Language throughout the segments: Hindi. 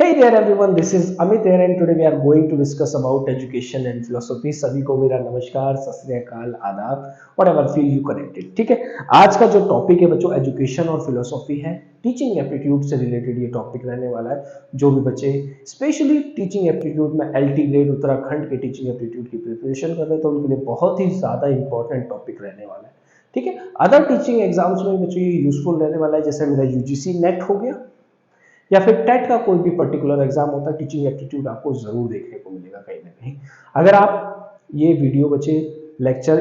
Hey there everyone, this is Amit here and today we are going to discuss about education and philosophy। सभी को मेरा नमस्कार, सत श्री अकाल, आदाब, whatever feel you connected। ठीक है, आज का जो टॉपिक है बच्चों एजुकेशन और फिलोसॉफी है। टीचिंग एप्टीट्यूड से रिलेटेड ये टॉपिक रहने वाला है। जो भी बच्चे स्पेशली टीचिंग एप्टीट्यूड में LT ग्रेड उत्तराखंड के टीचिंग एप्टीट्यूड की प्रिपरेशन कर रहे हैं तो उनके लिए बहुत ही ज्यादा इंपॉर्टेंट टॉपिक रहने वाला है। ठीक है, अदर टीचिंग एग्जाम्स में बच्चों ये यूजफुल रहने वाला है, जैसे मेरा UGC नेट हो गया या फिर टेट का कोई भी पर्टिकुलर एग्जाम होता है, टीचिंग एप्टीट्यूड आपको जरूर देखने को मिलेगा कहीं ना कहीं। अगर आप ये वीडियो बच्चे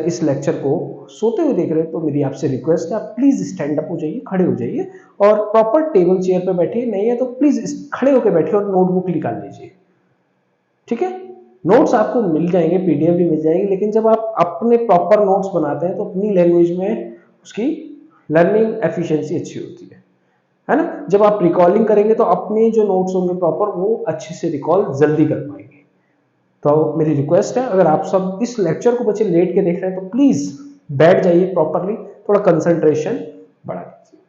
इस लेक्चर को सोते हुए देख रहे हैं तो मेरी आपसे रिक्वेस्ट है आप प्लीज स्टैंड अप हो जाइए, खड़े हो जाइए और प्रॉपर टेबल चेयर पे बैठिए। नहीं है तो प्लीज खड़े होकर बैठिए और नोटबुक निकाल लीजिए। ठीक है, नोट्स आपको मिल जाएंगे, PDF भी मिल जाएंगे, लेकिन जब आप अपने प्रॉपर नोट्स बनाते हैं तो अपनी लैंग्वेज में उसकी लर्निंग एफिशिएंसी अच्छी होती है ना। जब आप रिकॉलिंग करेंगे तो अपने जो नोट्स होंगे प्रॉपर वो अच्छे से रिकॉल जल्दी कर पाएंगे। तो मेरी रिक्वेस्ट है, अगर आप सब इस लेक्चर को बच्चे लेट के देख रहे हैं तो प्लीज बैठ जाइए प्रॉपरली, थोड़ा कंसंट्रेशन बढ़ा लीजिए।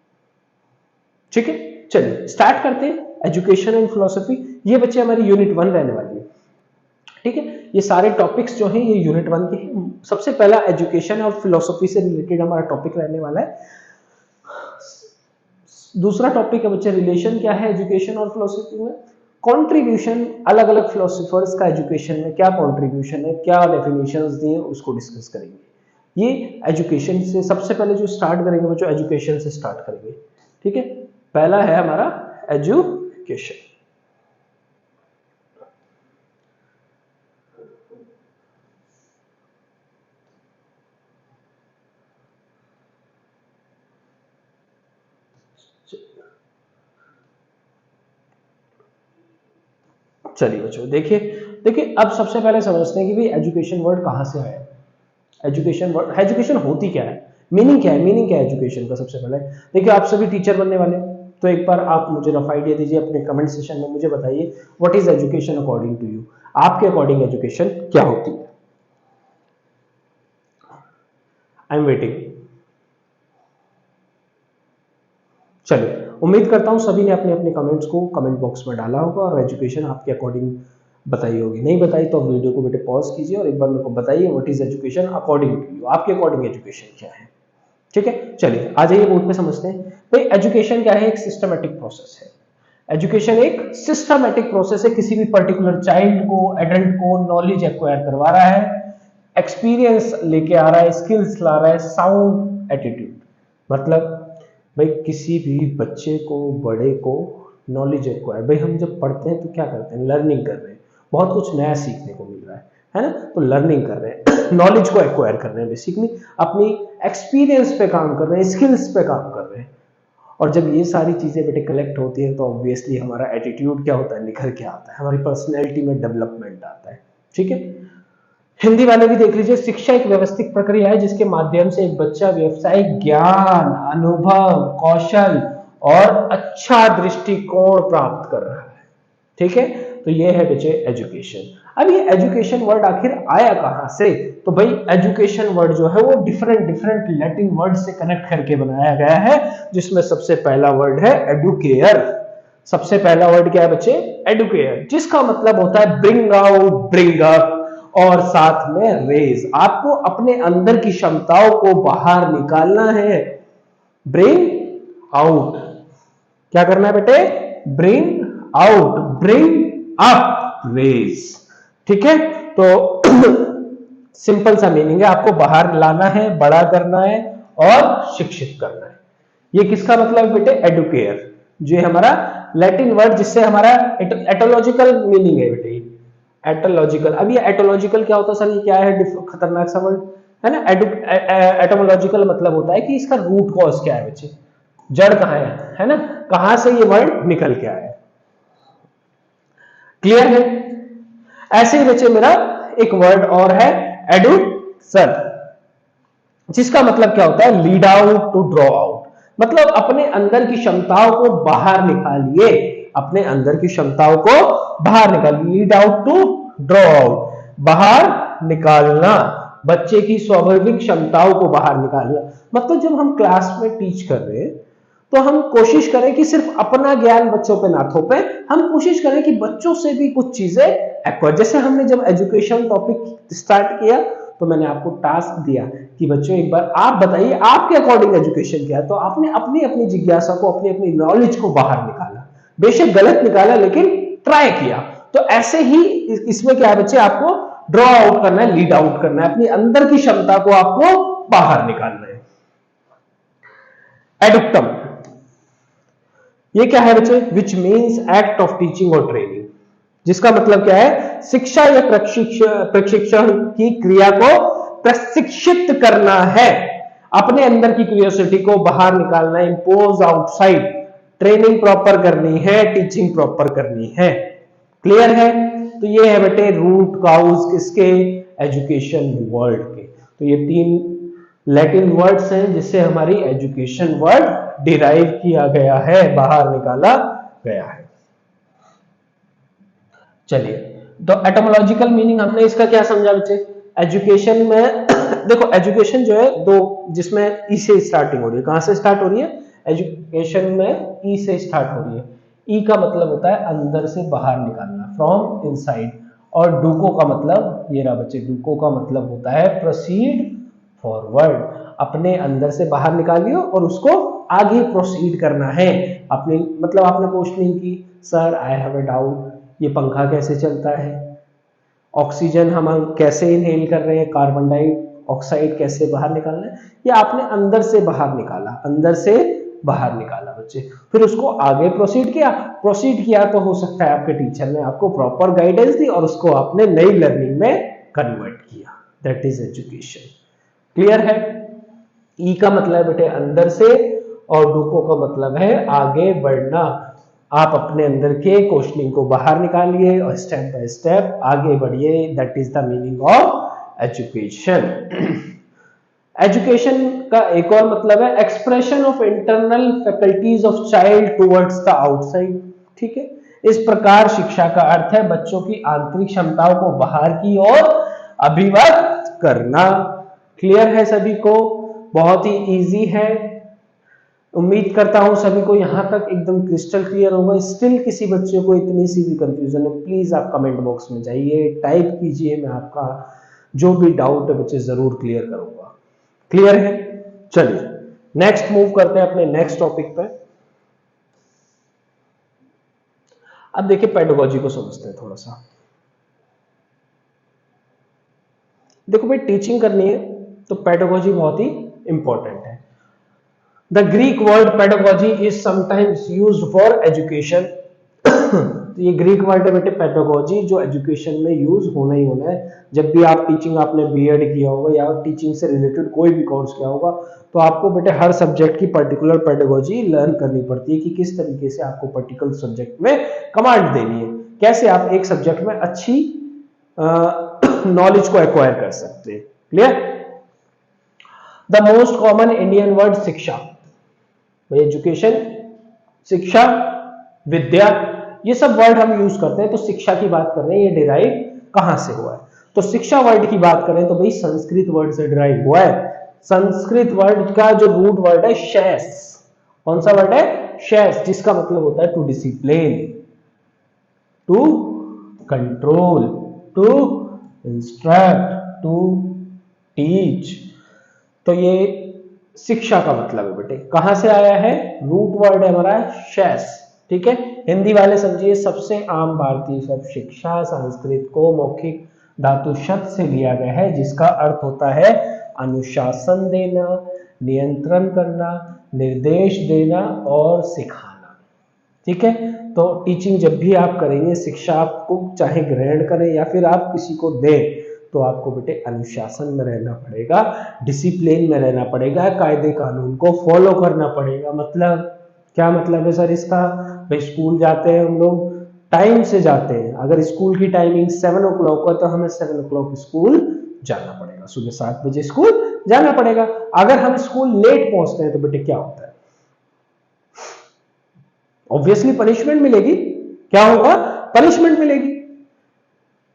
ठीक है, चलिए स्टार्ट करते हैं। एजुकेशन एंड फिलोसफी ये बच्चे हमारी यूनिट 1 रहने वाली है। ठीक है, ये सारे टॉपिक्स जो हैं ये यूनिट 1 के हैं। सबसे पहला एजुकेशन और फिलोसफी से रिलेटेड हमारा टॉपिक रहने वाला है। दूसरा टॉपिक है बच्चे रिलेशन क्या है एजुकेशन और फिलोसफी में, कंट्रीब्यूशन, अलग अलग फिलोसोफर्स का एजुकेशन में क्या कंट्रीब्यूशन है, क्या डेफिनेशंस दिए, उसको डिस्कस करेंगे। ये एजुकेशन से सबसे पहले जो स्टार्ट करेंगे बच्चों एजुकेशन से स्टार्ट करेंगे। ठीक है, पहला है हमारा एजुकेशन। चलिए बच्चों देखिए अब सबसे पहले समझते हैं कि भाई एजुकेशन वर्ड कहां से आया। एजुकेशन होती क्या है, मीनिंग क्या है एजुकेशन का। सबसे पहले देखिए आप सभी टीचर बनने वाले हैं तो एक बार आप मुझे रफ आइडिया दीजिए अपने कमेंट सेशन में, मुझे बताइए what is education according to you. आपके अकॉर्डिंग एजुकेशन क्या होती है? I am waiting. चलिए उम्मीद करता हूं सभी ने अपने अपने कमेंट्स को कमेंट बॉक्स में डाला होगा और एजुकेशन आपके अकॉर्डिंग बताई होगी। नहीं बताई तो वीडियो को बेटे पॉज कीजिए और एक बार मेरे को बताइए what is education according to you, आपके अकॉर्डिंग एजुकेशन क्या है। ठीक है, चलिए आ जाइए बोर्ड पे समझते हैं। भाई एजुकेशन क्या है, एक सिस्टमैटिक प्रोसेस है। एजुकेशन एक सिस्टमैटिक प्रोसेस है, किसी भी पर्टिकुलर चाइल्ड को, एडल्ट को नॉलेज एक्वायर करवा रहा है, एक्सपीरियंस लेके आ रहा है, स्किल्स ला रहा है, साउंड एटीट्यूड। मतलब भाई किसी भी बच्चे को, बड़े को नॉलेज एक्वायर, भाई हम जब पढ़ते हैं तो क्या करते हैं, लर्निंग कर रहे हैं, बहुत कुछ नया सीखने को मिल रहा है ना, तो लर्निंग कर रहे हैं नॉलेज को एक्वायर कर रहे हैं, बेसिकली अपनी एक्सपीरियंस पे काम कर रहे हैं, स्किल्स पे काम कर रहे हैं। और जब ये सारी चीजें बेटे कलेक्ट होती है तो ऑब्वियसली हमारा एटीट्यूड क्या होता है, निखर के आता है, हमारी पर्सनैलिटी में डेवलपमेंट आता है। ठीक है, हिंदी वाले भी देख लीजिए, शिक्षा एक व्यवस्थित प्रक्रिया है जिसके माध्यम से एक बच्चा व्यावसायिक ज्ञान, अनुभव, कौशल और अच्छा दृष्टिकोण प्राप्त कर रहा है। ठीक है, तो ये है बच्चे एजुकेशन। अब ये एजुकेशन वर्ड आखिर आया कहां से, तो भाई एजुकेशन वर्ड जो है वो डिफरेंट लैटिन वर्ड से कनेक्ट करके बनाया गया है, जिसमें सबसे पहला वर्ड है एडुकेयर। सबसे पहला वर्ड क्या है बच्चे, एडुकेयर, जिसका मतलब होता है ब्रिंग आउट, ब्रिंग अप और साथ में रेज। आपको अपने अंदर की क्षमताओं को बाहर निकालना है, ब्रिंग आउट। क्या करना है बेटे, bring out, bring up, raise. ठीक है, तो सिंपल सा मीनिंग है, आपको बाहर लाना है, बड़ा करना है और शिक्षित करना है। ये किसका मतलब बेटे, एडुकेयर, जो हमारा लैटिन वर्ड जिससे हमारा एटोलॉजिकल मीनिंग है बेटे, एटोलॉजिकल। अब ये एटोलॉजिकल क्या होता है सर, ये क्या है, खतरनाक सा वर्ड है ना। एटोलॉजिकल मतलब होता है कि इसका रूट कॉज क्या है बच्चे, जड़ कहां है ना, कहां से ये वर्ड निकल के आया। क्लियर है? ऐसे ही बच्चे मेरा एक वर्ड और है एडुसर, जिसका मतलब क्या होता है, lead out, to draw out. मतलब अपने अंदर की क्षमताओं को बाहर निकालिए, अपने अंदर की क्षमताओं को बाहर निकालिए, lead out to draw out, बाहर निकालना, बच्चे की स्वाभाविक क्षमताओं को बाहर निकालना। मतलब जब हम क्लास में टीच कर रहे हैं तो हम कोशिश करें कि सिर्फ अपना ज्ञान बच्चों पे ना थोपे, हम कोशिश करें कि बच्चों से भी कुछ चीजें एक्वायर। जैसे हमने जब एजुकेशन टॉपिक स्टार्ट किया तो मैंने आपको टास्क दिया कि बच्चों एक बार आप बताइए आपके अकॉर्डिंग एजुकेशन क्या है, तो आपने अपनी अपनी जिज्ञासा को, अपनी अपनी नॉलेज को बाहर निकाला, बेशक गलत निकाला लेकिन ट्राई किया। तो ऐसे ही इसमें क्या है बच्चे, आपको ड्रॉ आउट करना है, लीड आउट करना है, अपनी अंदर की क्षमता को आपको बाहर निकालना है। एडुक्टम, ये क्या है बच्चे, which means act of teaching और ट्रेनिंग, जिसका मतलब क्या है, शिक्षा या प्रशिक्षण की क्रिया को प्रशिक्षित करना है, अपने अंदर की क्यूरियोसिटी को बाहर निकालना है, इंपोज आउटसाइड, ट्रेनिंग प्रॉपर करनी है, टीचिंग प्रॉपर करनी है। क्लियर है? तो ये है बेटे रूट काउज किसके, एजुकेशन वर्ड के। तो ये 3 लैटिन वर्ड्स हैं जिससे हमारी एजुकेशन वर्ड डिराइव किया गया है, बाहर निकाला गया है। चलिए, तो एटोमोलॉजिकल मीनिंग हमने इसका क्या समझा बच्चे, एजुकेशन में देखो एजुकेशन जो है दो, जिसमें ई से स्टार्टिंग हो रही है। कहां से स्टार्ट हो रही है, एजुकेशन में ई से स्टार्ट हो रही है। ई का मतलब होता है अंदर से बाहर निकालना, फ्रॉम इनसाइड, और डूको का मतलब, ये रहा बच्चे, डूको का मतलब होता है प्रोसीड फॉरवर्ड, अपने अंदर से बाहर निकालियो और उसको आगे प्रोसीड करना है। अपने मतलब आपने क्वेश्चनिंग की, sir I have a doubt, ये पंखा कैसे चलता है, ऑक्सीजन हम कैसे इनहेल कर रहे हैं, कार्बन डाइऑक्साइड कैसे बाहर निकालना है, ये आपने अंदर से बाहर निकाला, अंदर से बाहर निकाला बच्चे। फिर उसको आगे प्रोसीड किया तो हो सकता है आपके टीचर ने आपको प्रॉपर गाइडेंस दी और उसको आपने नई लर्निंग में कन्वर्ट किया, दैट इज एजुकेशन। क्लियर है? ई का मतलब है बेटे अंदर से, और डूको का मतलब है आगे बढ़ना। आप अपने अंदर के क्वेश्चनिंग को बाहर निकालिए और स्टेप बाय स्टेप आगे बढ़िए, that is the meaning of education. Education का एक और मतलब है expression of internal faculties of child towards the outside. ठीक है, इस प्रकार शिक्षा का अर्थ है बच्चों की आंतरिक क्षमताओं को बाहर की ओर अभिव्यक्त करना। क्लियर है सभी को? बहुत ही इजी है, उम्मीद करता हूं सभी को यहां तक एकदम क्रिस्टल क्लियर होगा। स्टिल किसी बच्चे को इतनी सी भी कंफ्यूजन है, प्लीज आप कमेंट बॉक्स में जाइए, टाइप कीजिए, मैं आपका जो भी डाउट है बच्चे जरूर क्लियर करूंगा। क्लियर है? चलिए नेक्स्ट मूव करते हैं अपने नेक्स्ट टॉपिक पे। अब देखिए पेडागोजी को समझते हैं थोड़ा सा। देखो भाई, टीचिंग करनी है तो पेडागोजी बहुत ही इंपॉर्टेंट है। The Greek word pedagogy is sometimes used for education. तो ये ग्रीक वर्ड है बेटे पेडागोजी, जो एजुकेशन में यूज होना ही होना है। जब भी आप टीचिंग, आपने बीएड किया होगा या टीचिंग से रिलेटेड कोई भी कोर्स किया होगा, तो आपको बेटे हर सब्जेक्ट की पर्टिकुलर पेडागोजी लर्न करनी पड़ती है कि किस तरीके से आपको पर्टिकुलर सब्जेक्ट में कमांड देनी है, कैसे आप एक सब्जेक्ट में अच्छी नॉलेज को एक्वायर कर सकते हैं। Clear? The most common Indian word शिक्षा, एजुकेशन, शिक्षा, विद्या, ये सब वर्ड हम यूज करते हैं। तो शिक्षा की बात कर रहे हैं, ये डिराइव कहां से हुआ है? तो शिक्षा वर्ड की बात करें तो भाई संस्कृत वर्ड से डिराइव हुआ है। संस्कृत वर्ड का जो रूट वर्ड है शेष, कौन सा वर्ड है? शेष, जिसका मतलब होता है to discipline, to control, to instruct, to teach. तो ये शिक्षा का मतलब है बेटे। कहां से आया है? रूट वर्ड है हमारा शेष। ठीक है, हिंदी वाले समझिए, सबसे आम भारतीय शब्द शिक्षा संस्कृत को मौखिक धातु शब्द से लिया गया है, जिसका अर्थ होता है अनुशासन देना, नियंत्रण करना, निर्देश देना और सिखाना। ठीक है, तो टीचिंग जब भी आप करेंगे, शिक्षा आपको चाहे ग्रहण करें या फिर आप किसी को दें, तो आपको बेटे अनुशासन में रहना पड़ेगा, डिसिप्लिन में रहना पड़ेगा, कायदे कानून को फॉलो करना पड़ेगा। मतलब क्या मतलब है सर इसका? भाई स्कूल जाते हैं हम लोग, टाइम से जाते हैं। अगर स्कूल की टाइमिंग 7 o'clock है तो हमें 7 o'clock स्कूल जाना पड़ेगा, सुबह 7 बजे स्कूल जाना पड़ेगा। अगर हम स्कूल लेट पहुंचते हैं तो बेटे क्या होता है? ऑब्वियसली पनिशमेंट मिलेगी। क्या होगा? पनिशमेंट मिलेगी,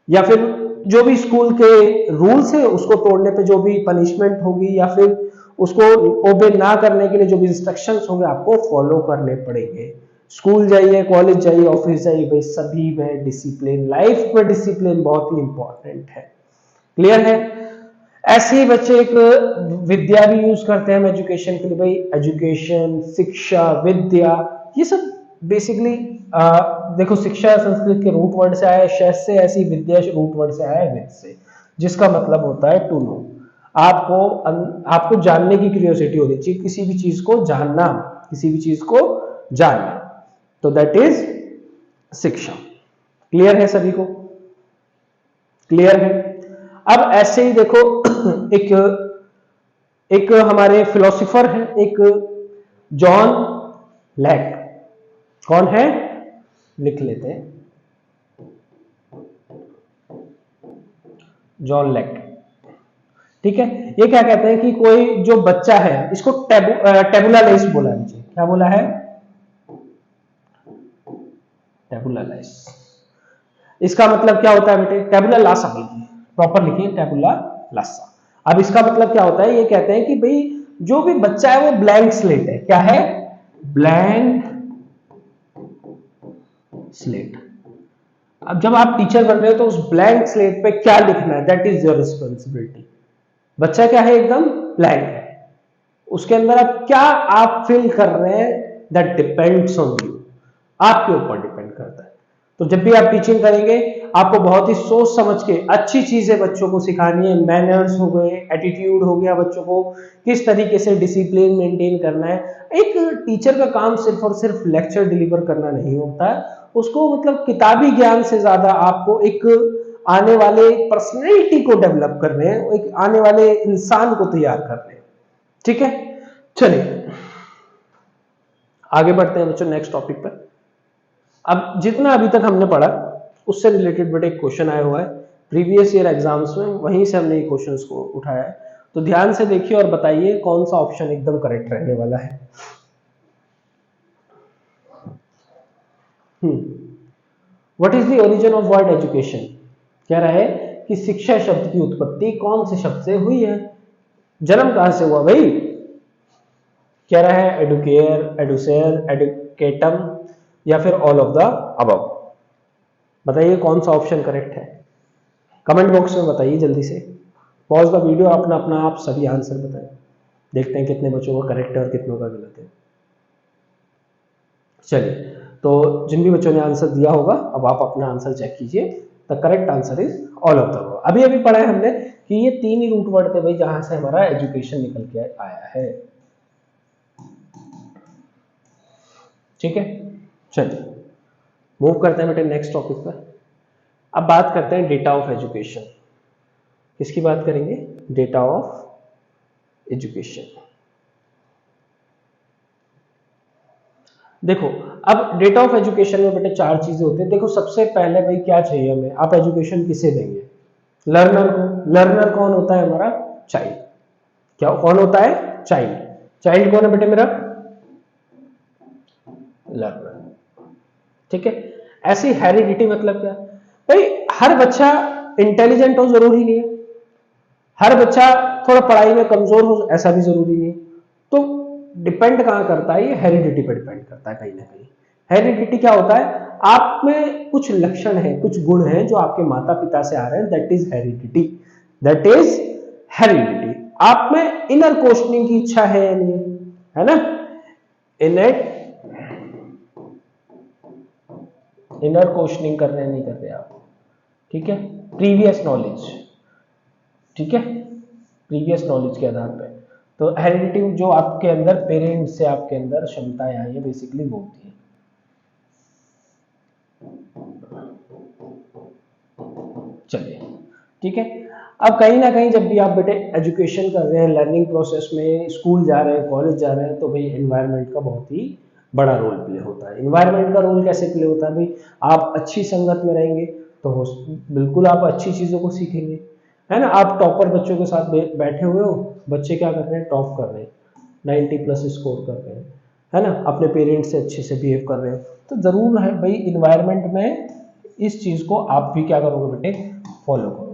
या फिर जो भी स्कूल के रूल्स है उसको तोड़ने पे जो भी पनिशमेंट होगी, या फिर उसको ओबे ना करने के लिए जो भी इंस्ट्रक्शंस होंगे आपको फॉलो करने पड़ेंगे। स्कूल जाइए, कॉलेज जाइए, ऑफिस जाइए, भाई सभी में डिसिप्लिन, लाइफ में डिसिप्लिन बहुत ही इंपॉर्टेंट है। क्लियर है? ऐसे ही बच्चे एक विद्या भी यूज करते हैं एजुकेशन के लिए। भाई एजुकेशन, शिक्षा, विद्या, ये सब बेसिकली देखो, शिक्षा संस्कृत के रूट वर्ड से आया है, शश से, ऐसी विद्या रूट वर्ड से आया है विद से, जिसका मतलब होता है टू नो। आपको जानने की क्यूरियोसिटी होनी चाहिए, किसी भी चीज को जानना, किसी भी चीज को जानना, तो दैट इज शिक्षा। क्लियर है सभी को? क्लियर है? अब ऐसे ही देखो एक हमारे फिलोसोफर है, एक जॉन लैक। कौन है? लिख लेते हैं, जॉन लैक। ठीक है? ये क्या कहते हैं कि कोई जो बच्चा है, इसको टेबुला लेस बोला है मुझे। क्या बोला है? टेबुला लेस। इसका मतलब क्या होता है बेटे? टेबुला लासा बोलिए, प्रॉपर लिखिए, टेबुला लासा। अब इसका मतलब क्या होता है? ये कहते हैं कि भाई जो भी बच्चा है वो ब्लैंक स्लेट है। क्या है? Blank slate. अब जब आप टीचर बन रहे हो तो उस ब्लैंक स्लेट पे क्या लिखना है, दैट इज योर रिस्पॉन्सिबिलिटी। बच्चा क्या है? एकदम ब्लैंक है, उसके अंदर आप क्या आप फील कर रहे हैं, दैट डिपेंड्स ऑन यू, आपके ऊपर डिपेंड करता है। तो जब भी आप टीचिंग करेंगे, आपको बहुत ही सोच समझ के अच्छी चीजें बच्चों को सिखानी है। मैनर्स हो गए, एटीट्यूड हो गया, बच्चों को किस तरीके से डिसिप्लिन मेंटेन करना है। एक टीचर का काम सिर्फ और सिर्फ लेक्चर डिलीवर करना नहीं होता है, उसको मतलब किताबी ज्ञान से ज्यादा आपको एक आने वाले पर्सनैलिटी को डेवलप कर रहे हैं, एक आने वाले इंसान को तैयार कर रहे हैं। ठीक है? चलिए आगे बढ़ते हैं बच्चों नेक्स्ट टॉपिक पर। अब जितना अभी तक हमने पढ़ा उससे रिलेटेड बेटे एक क्वेश्चन आया हुआ है प्रीवियस ईयर एग्जाम्स में, वहीं से हमने ये क्वेश्चंस को उठाया है। तो ध्यान से देखिए और बताइए कौन सा ऑप्शन एकदम करेक्ट रहने वाला है। What is the origin of word education? कह रहा है कि शिक्षा शब्द की उत्पत्ति कौन से शब्द से हुई है? जन्म कहां से हुआ भाई? कह रहा है एडुकेयर, एडुसेयर, एडुकेटम, या फिर ऑल ऑफ द अबव। बताइए कौन सा ऑप्शन करेक्ट है? कमेंट बॉक्स में बताइए जल्दी से। पॉज द वीडियो, अपना अपना आप सभी आंसर बताएं, देखते हैं कितने बच्चों का करेक्ट है और कितनों का गलत है। चलिए, तो जिन भी बच्चों ने आंसर दिया होगा अब आप अपना आंसर चेक कीजिए। The correct answer is all of the above. अभी अभी पढ़ा है हमने कि ये तीन ही रूट वर्ड थे भाई जहां से हमारा एजुकेशन निकल के आया है। ठीक है? चलिए मूव करते हैं बेटे नेक्स्ट टॉपिक पर। अब बात करते हैं डेटा ऑफ एजुकेशन। किसकी बात करेंगे? Data of education. देखो, अब डेटा ऑफ एजुकेशन में बेटे चार चीजें होती हैं। देखो, सबसे पहले भाई क्या चाहिए हमें? आप एजुकेशन किसे देंगे? लर्नर को। लर्नर कौन होता है? हमारा चाइल्ड। क्या कौन होता है? चाइल्ड। चाइल्ड कौन है बेटे मेरा? लर्नर। ठीक है? ऐसी हेरिडिटी मतलब क्या भाई? हर बच्चा इंटेलिजेंट हो जरूरी नहीं है, हर बच्चा थोड़ा पढ़ाई में कमजोर हो ऐसा भी जरूरी नहीं है। तो डिपेंड कहां करता है? ये हेरिडिटी पर डिपेंड करता है कहीं ना कहीं। हेरिडिटी क्या होता है? आप में कुछ लक्षण है, कुछ गुण है जो आपके माता पिता से आ रहे हैं, that is heredity. That is heredity. आप में इनर क्वेश्चनिंग की इच्छा है या नहीं है ना? इनेट इनर क्वेश्चनिंग कर रहे हैं, नहीं कर रहे आप? ठीक है? Previous knowledge. ठीक है? प्रीवियस नॉलेज के आधार पे तो हेरिडिटी जो आपके अंदर पेरेंट्स से आपके अंदर क्षमताएं आई है बेसिकली वो होती है। चलिए, ठीक है? अब कहीं ना कहीं जब भी आप बेटे एजुकेशन कर रहे हैं, लर्निंग प्रोसेस में स्कूल जा रहे हैं, कॉलेज जा रहे हैं, तो भाई एनवायरनमेंट का बहुत ही बड़ा रोल प्ले होता है। एनवायरनमेंट का रोल कैसे प्ले होता है भाई? आप अच्छी संगत में रहेंगे तो बिल्कुल आप अच्छी चीजों को सीखेंगे, है ना? आप टॉपर बच्चों के साथ बैठे हुए हो, बच्चे क्या कर रहे हैं? टॉप कर रहे हैं, 90+ स्कोर कर रहे हैं, है ना? अपने पेरेंट्स से अच्छे से बिहेव कर रहे हैं, तो जरूर है भाई इन्वायरमेंट में इस चीज को आप भी क्या करोगे बेटे? फॉलो करोगे।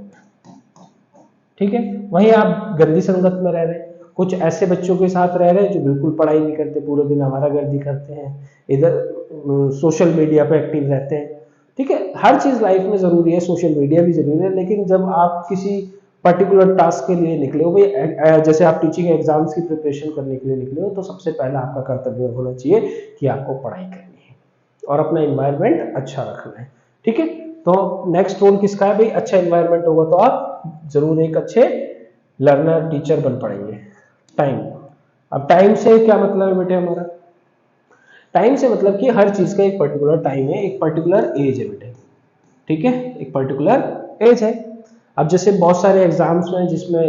ठीक है? वहीं आप गंदी संगत में रह रहे हैं, कुछ ऐसे बच्चों के साथ रह रहे हैं जो बिल्कुल पढ़ाई नहीं करते, पूरे दिन आवारागर्दी करते हैं, इधर सोशल मीडिया पे एक्टिव रहते हैं। ठीक है, हर चीज लाइफ में जरूरी है, सोशल मीडिया भी जरूरी है, लेकिन जब आप किसी पर्टिकुलर टास्क के लिए निकले हो भाई, जैसे आप टीचिंग एग्जाम्स की प्रिपरेशन करने के लिए निकले हो, तो सबसे पहला आपका कर्तव्य होना चाहिए कि आपको पढ़ाई करनी है और अपना एनवायरनमेंट अच्छा रखना है। ठीक है, तो नेक्स्ट रोल किसका है भाई? अच्छा एनवायरनमेंट होगा तो आप जरूर एक अच्छे लर्नर टीचर बन पड़ेंगे। टाइम, अब टाइम से क्या मतलब है बेटे हमारा? टाइम से मतलब कि हर चीज का एक पर्टिकुलर टाइम है, एक पर्टिकुलर एज है बेटे। ठीक है, एक पर्टिकुलर एज है। अब जैसे बहुत सारे एग्जाम्स में जिसमें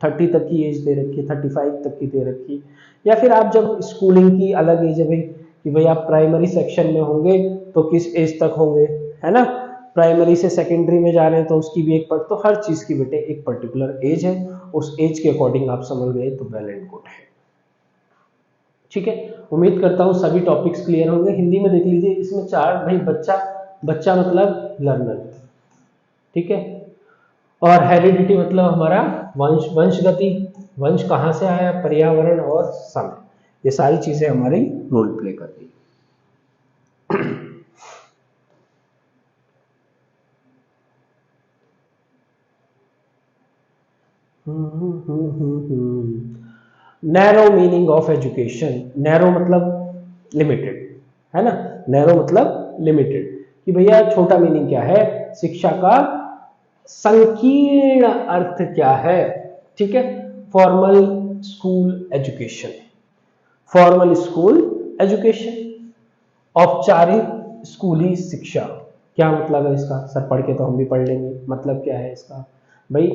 30 तक की एज दे रखी है, 35 तक की दे रखी है, या फिर आप जब स्कूलिंग की अलग एज है भाई, कि भाई आप प्राइमरी सेक्शन में होंगे तो किस एज तक होंगे, है ना, प्राइमरी से सेकेंडरी में जा रहे हैं तो उसकी भी एक तो हर चीज की बेटे एक पर्टिकुलर एज है, उस एज के अकॉर्डिंग आप समझ गए तो वेल एंड गुड है। ठीक है, उम्मीद करता हूं सभी टॉपिक्स क्लियर होंगे। हिंदी में देख लीजिए, इसमें 4 भाई, बच्चा, बच्चा मतलब लर्नर। ठीक है, और हेरिडिटी मतलब हमारा वंश, वंशगति, वंश कहां से आया, पर्यावरण और समय, ये सारी चीजें हमारी रोल प्ले करती है। Narrow meaning of education, narrow मतलब लिमिटेड, है ना, नैरो मतलब लिमिटेड, कि भैया छोटा मीनिंग क्या है, शिक्षा का संकीर्ण अर्थ क्या है। ठीक है, formal school education, formal school education, औपचारिक स्कूली शिक्षा। क्या मतलब है इसका? सर पढ़ के तो हम भी पढ़ लेंगे, मतलब क्या है इसका भाई?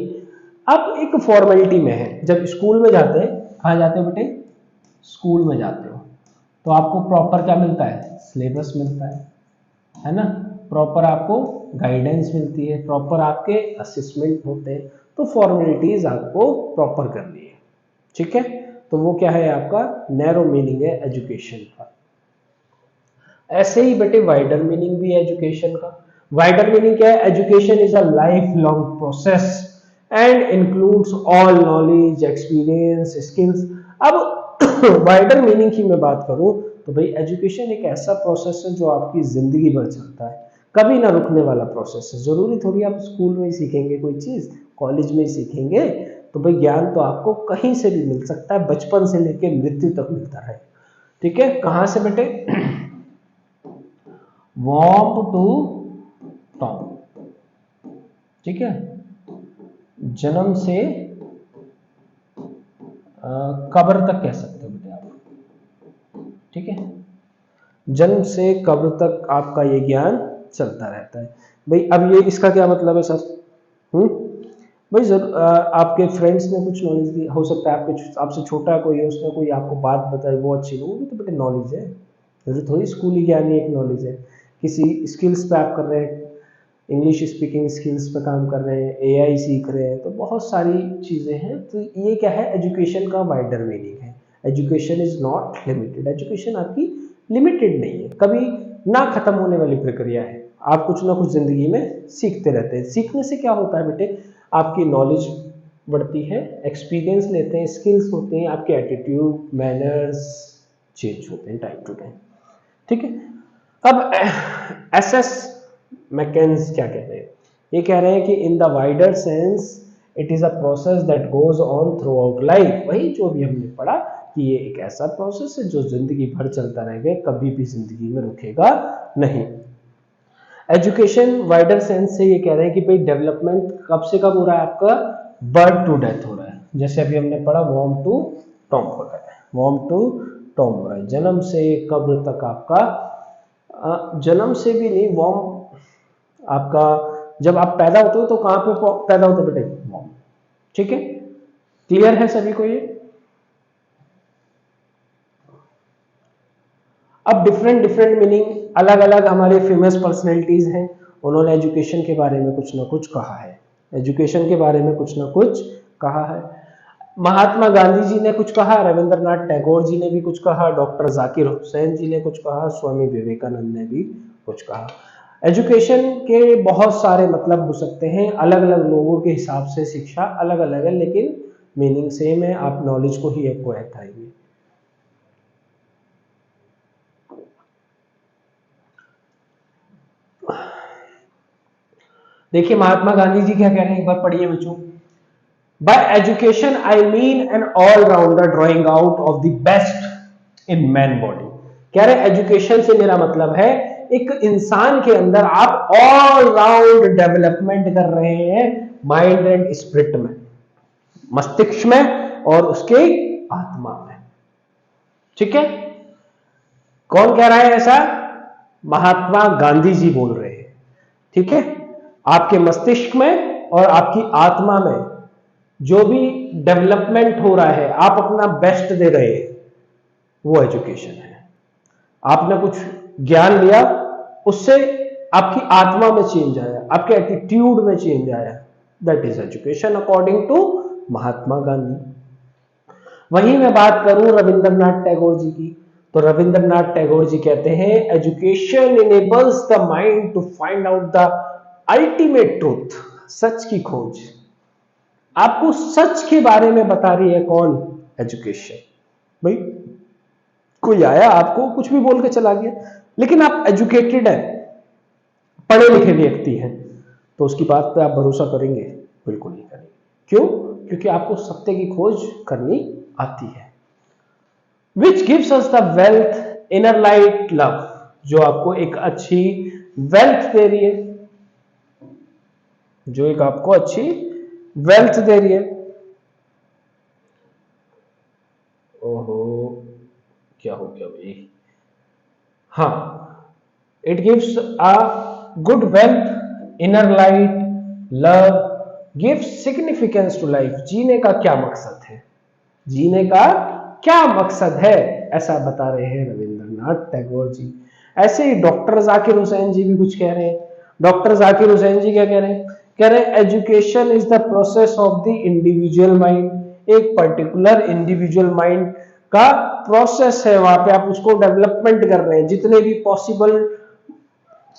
अब एक फॉर्मेलिटी में है, जब स्कूल में जाते हैं, कहाँ जाते हो बेटे? स्कूल में जाते हो, तो आपको प्रॉपर क्या मिलता है? सिलेबस मिलता है ना, प्रॉपर आपको गाइडेंस मिलती है, प्रॉपर आपके असेसमेंट होते हैं, तो फॉर्मेलिटीज आपको प्रॉपर करनी है। ठीक है, तो वो क्या है आपका नैरो मीनिंग है एजुकेशन का। ऐसे ही बेटे वाइडर मीनिंग भी है एजुकेशन का। वाइडर मीनिंग क्या है? Education is a life long process and includes all knowledge, experience, skills. अब वाइडर मीनिंग की मैं बात करूं तो भाई एजुकेशन एक ऐसा प्रोसेस है जो आपकी जिंदगी भर चलता है, कभी ना रुकने वाला प्रोसेस है। जरूरी थोड़ी आप स्कूल में ही सीखेंगे कोई चीज, कॉलेज में ही सीखेंगे, तो भाई ज्ञान तो आपको कहीं से भी मिल सकता है, बचपन से लेकर मृत्यु तक मिलता है। ठीक है, कहां से बेटे? वॉर्म टू टॉम। ठीक है, जन्म से कब्र तक कह सकते हो बेटे आप। ठीक है, जन्म से कब्र तक आपका ये ज्ञान चलता रहता है। भाई अब ये इसका क्या मतलब है सर? भाई जरूर आपके फ्रेंड्स ने कुछ नॉलेज दी, हो सकता है आपके आपसे छोटा कोई है, उसने कोई आपको बात बताई, वो अच्छी नहीं, वो भी तो बेटे नॉलेज है। जरूरी थोड़ी स्कूली ज्ञान ही एक नॉलेज है। किसी स्किल्स पे आप कर रहे हैं, इंग्लिश स्पीकिंग स्किल्स पे काम कर रहे हैं, एआई सीख रहे हैं, तो बहुत सारी चीज़ें हैं। तो ये क्या है? एजुकेशन का वाइडर मीनिंग है। Education is not limited, education आपकी लिमिटेड नहीं है, कभी ना खत्म होने वाली प्रक्रिया है। आप कुछ ना कुछ जिंदगी में सीखते रहते हैं। सीखने से क्या होता है बेटे? आपकी नॉलेज बढ़ती है, एक्सपीरियंस लेते हैं, स्किल्स होते हैं, आपके एटीट्यूड, मैनर्स चेंज होते हैं टाइम टू टाइम। ठीक है, अब एसएस मैकेन्स क्या कह रहे हैं? ये कह रहे हैं कि in the wider sense it is a process that goes on through out life. वही जो भी हमने पढ़ा कि ये एक ऐसा प्रोसेस है जो जिंदगी भर चलता रहेगा, कभी भी जिंदगी में रुकेगा नहीं। एजुकेशन वाइडर सेंस से ये कह रहे हैं कि भाई डेवलपमेंट कब से कब हो रहा है आपका? बर्थ टू डेथ हो रहा है। जैसे अभी हमने पढ़ा वॉर्म टू टॉम हो रहा है, वॉर्म टू टॉम हो रहा है, जन्म से कब्र तक आपका, जन्म से भी नहीं, वॉर्म आपका जब आप पैदा होते हो तो कहां पे पैदा होते बेटे? वॉर्म। ठीक है, क्लियर है सभी को ये? अब डिफरेंट डिफरेंट मीनिंग, अलग अलग हमारे फेमस पर्सनैलिटीज हैं, उन्होंने एजुकेशन के बारे में कुछ ना कुछ कहा है, एजुकेशन के बारे में कुछ ना कुछ कहा है। महात्मा गांधी जी ने कुछ कहा, रविंद्रनाथ टैगोर जी ने भी कुछ कहा, डॉक्टर जाकिर हुसैन जी ने कुछ कहा, स्वामी विवेकानंद ने भी कुछ कहा। एजुकेशन के बहुत सारे मतलब हो सकते हैं, अलग अलग लोगों के हिसाब से शिक्षा अलग अलग है, लेकिन मीनिंग सेम है, आप नॉलेज को ही एक्वायर करेंगे। देखिए महात्मा गांधी जी क्या कह रहे हैं, एक बार पढ़िए बच्चों। By education I mean an all rounder drawing out of the best in man body. कह रहे एजुकेशन से मेरा मतलब है एक इंसान के अंदर आप ऑल राउंड डेवलपमेंट कर रहे हैं माइंड एंड स्पिरिट में, मस्तिष्क में और उसके आत्मा में। ठीक है, कौन कह रहा है ऐसा? महात्मा गांधी जी बोल रहे हैं। ठीक है, आपके मस्तिष्क में और आपकी आत्मा में जो भी डेवलपमेंट हो रहा है, आप अपना बेस्ट दे रहे हैं, वो एजुकेशन है। आपने कुछ ज्ञान लिया, उससे आपकी आत्मा में चेंज आया, आपके एटीट्यूड में चेंज आया, that is education according to Mahatma Gandhi. वहीं मैं बात करूं रविंद्रनाथ टैगोर जी की, तो रविंद्रनाथ टैगोर जी कहते हैं education enables the mind to find out the ultimate truth, सच की खोज। आपको सच के बारे में बता रही है कौन? एजुकेशन। भाई कोई आया आपको कुछ भी बोल के चला गया, लेकिन आप एजुकेटेड है, पढ़े लिखे व्यक्ति हैं, तो उसकी बात पे आप भरोसा करेंगे? बिल्कुल नहीं करेंगे। क्यों? क्योंकि आपको सत्य की खोज करनी आती है। Which gives us the wealth inner light love, जो आपको एक अच्छी वेल्थ दे रही है, जो एक आपको अच्छी वेल्थ दे रही है। ओहो क्या हो गया भाई? हाँ, it gives a good wealth inner light love gives significance to life. जीने का क्या मकसद है, जीने का क्या मकसद है, ऐसा बता रहे हैं रविंद्रनाथ टैगोर जी। ऐसे ही डॉक्टर जाकिर हुसैन जी भी कुछ कह रहे हैं। डॉक्टर जाकिर हुसैन जी क्या कह रहे हैं? कह रहे हैं education is the process of the individual mind. एक पर्टिकुलर इंडिविजुअल माइंड का प्रोसेस है, वहां पे आप उसको डेवलपमेंट कर रहे हैं, जितने भी पॉसिबल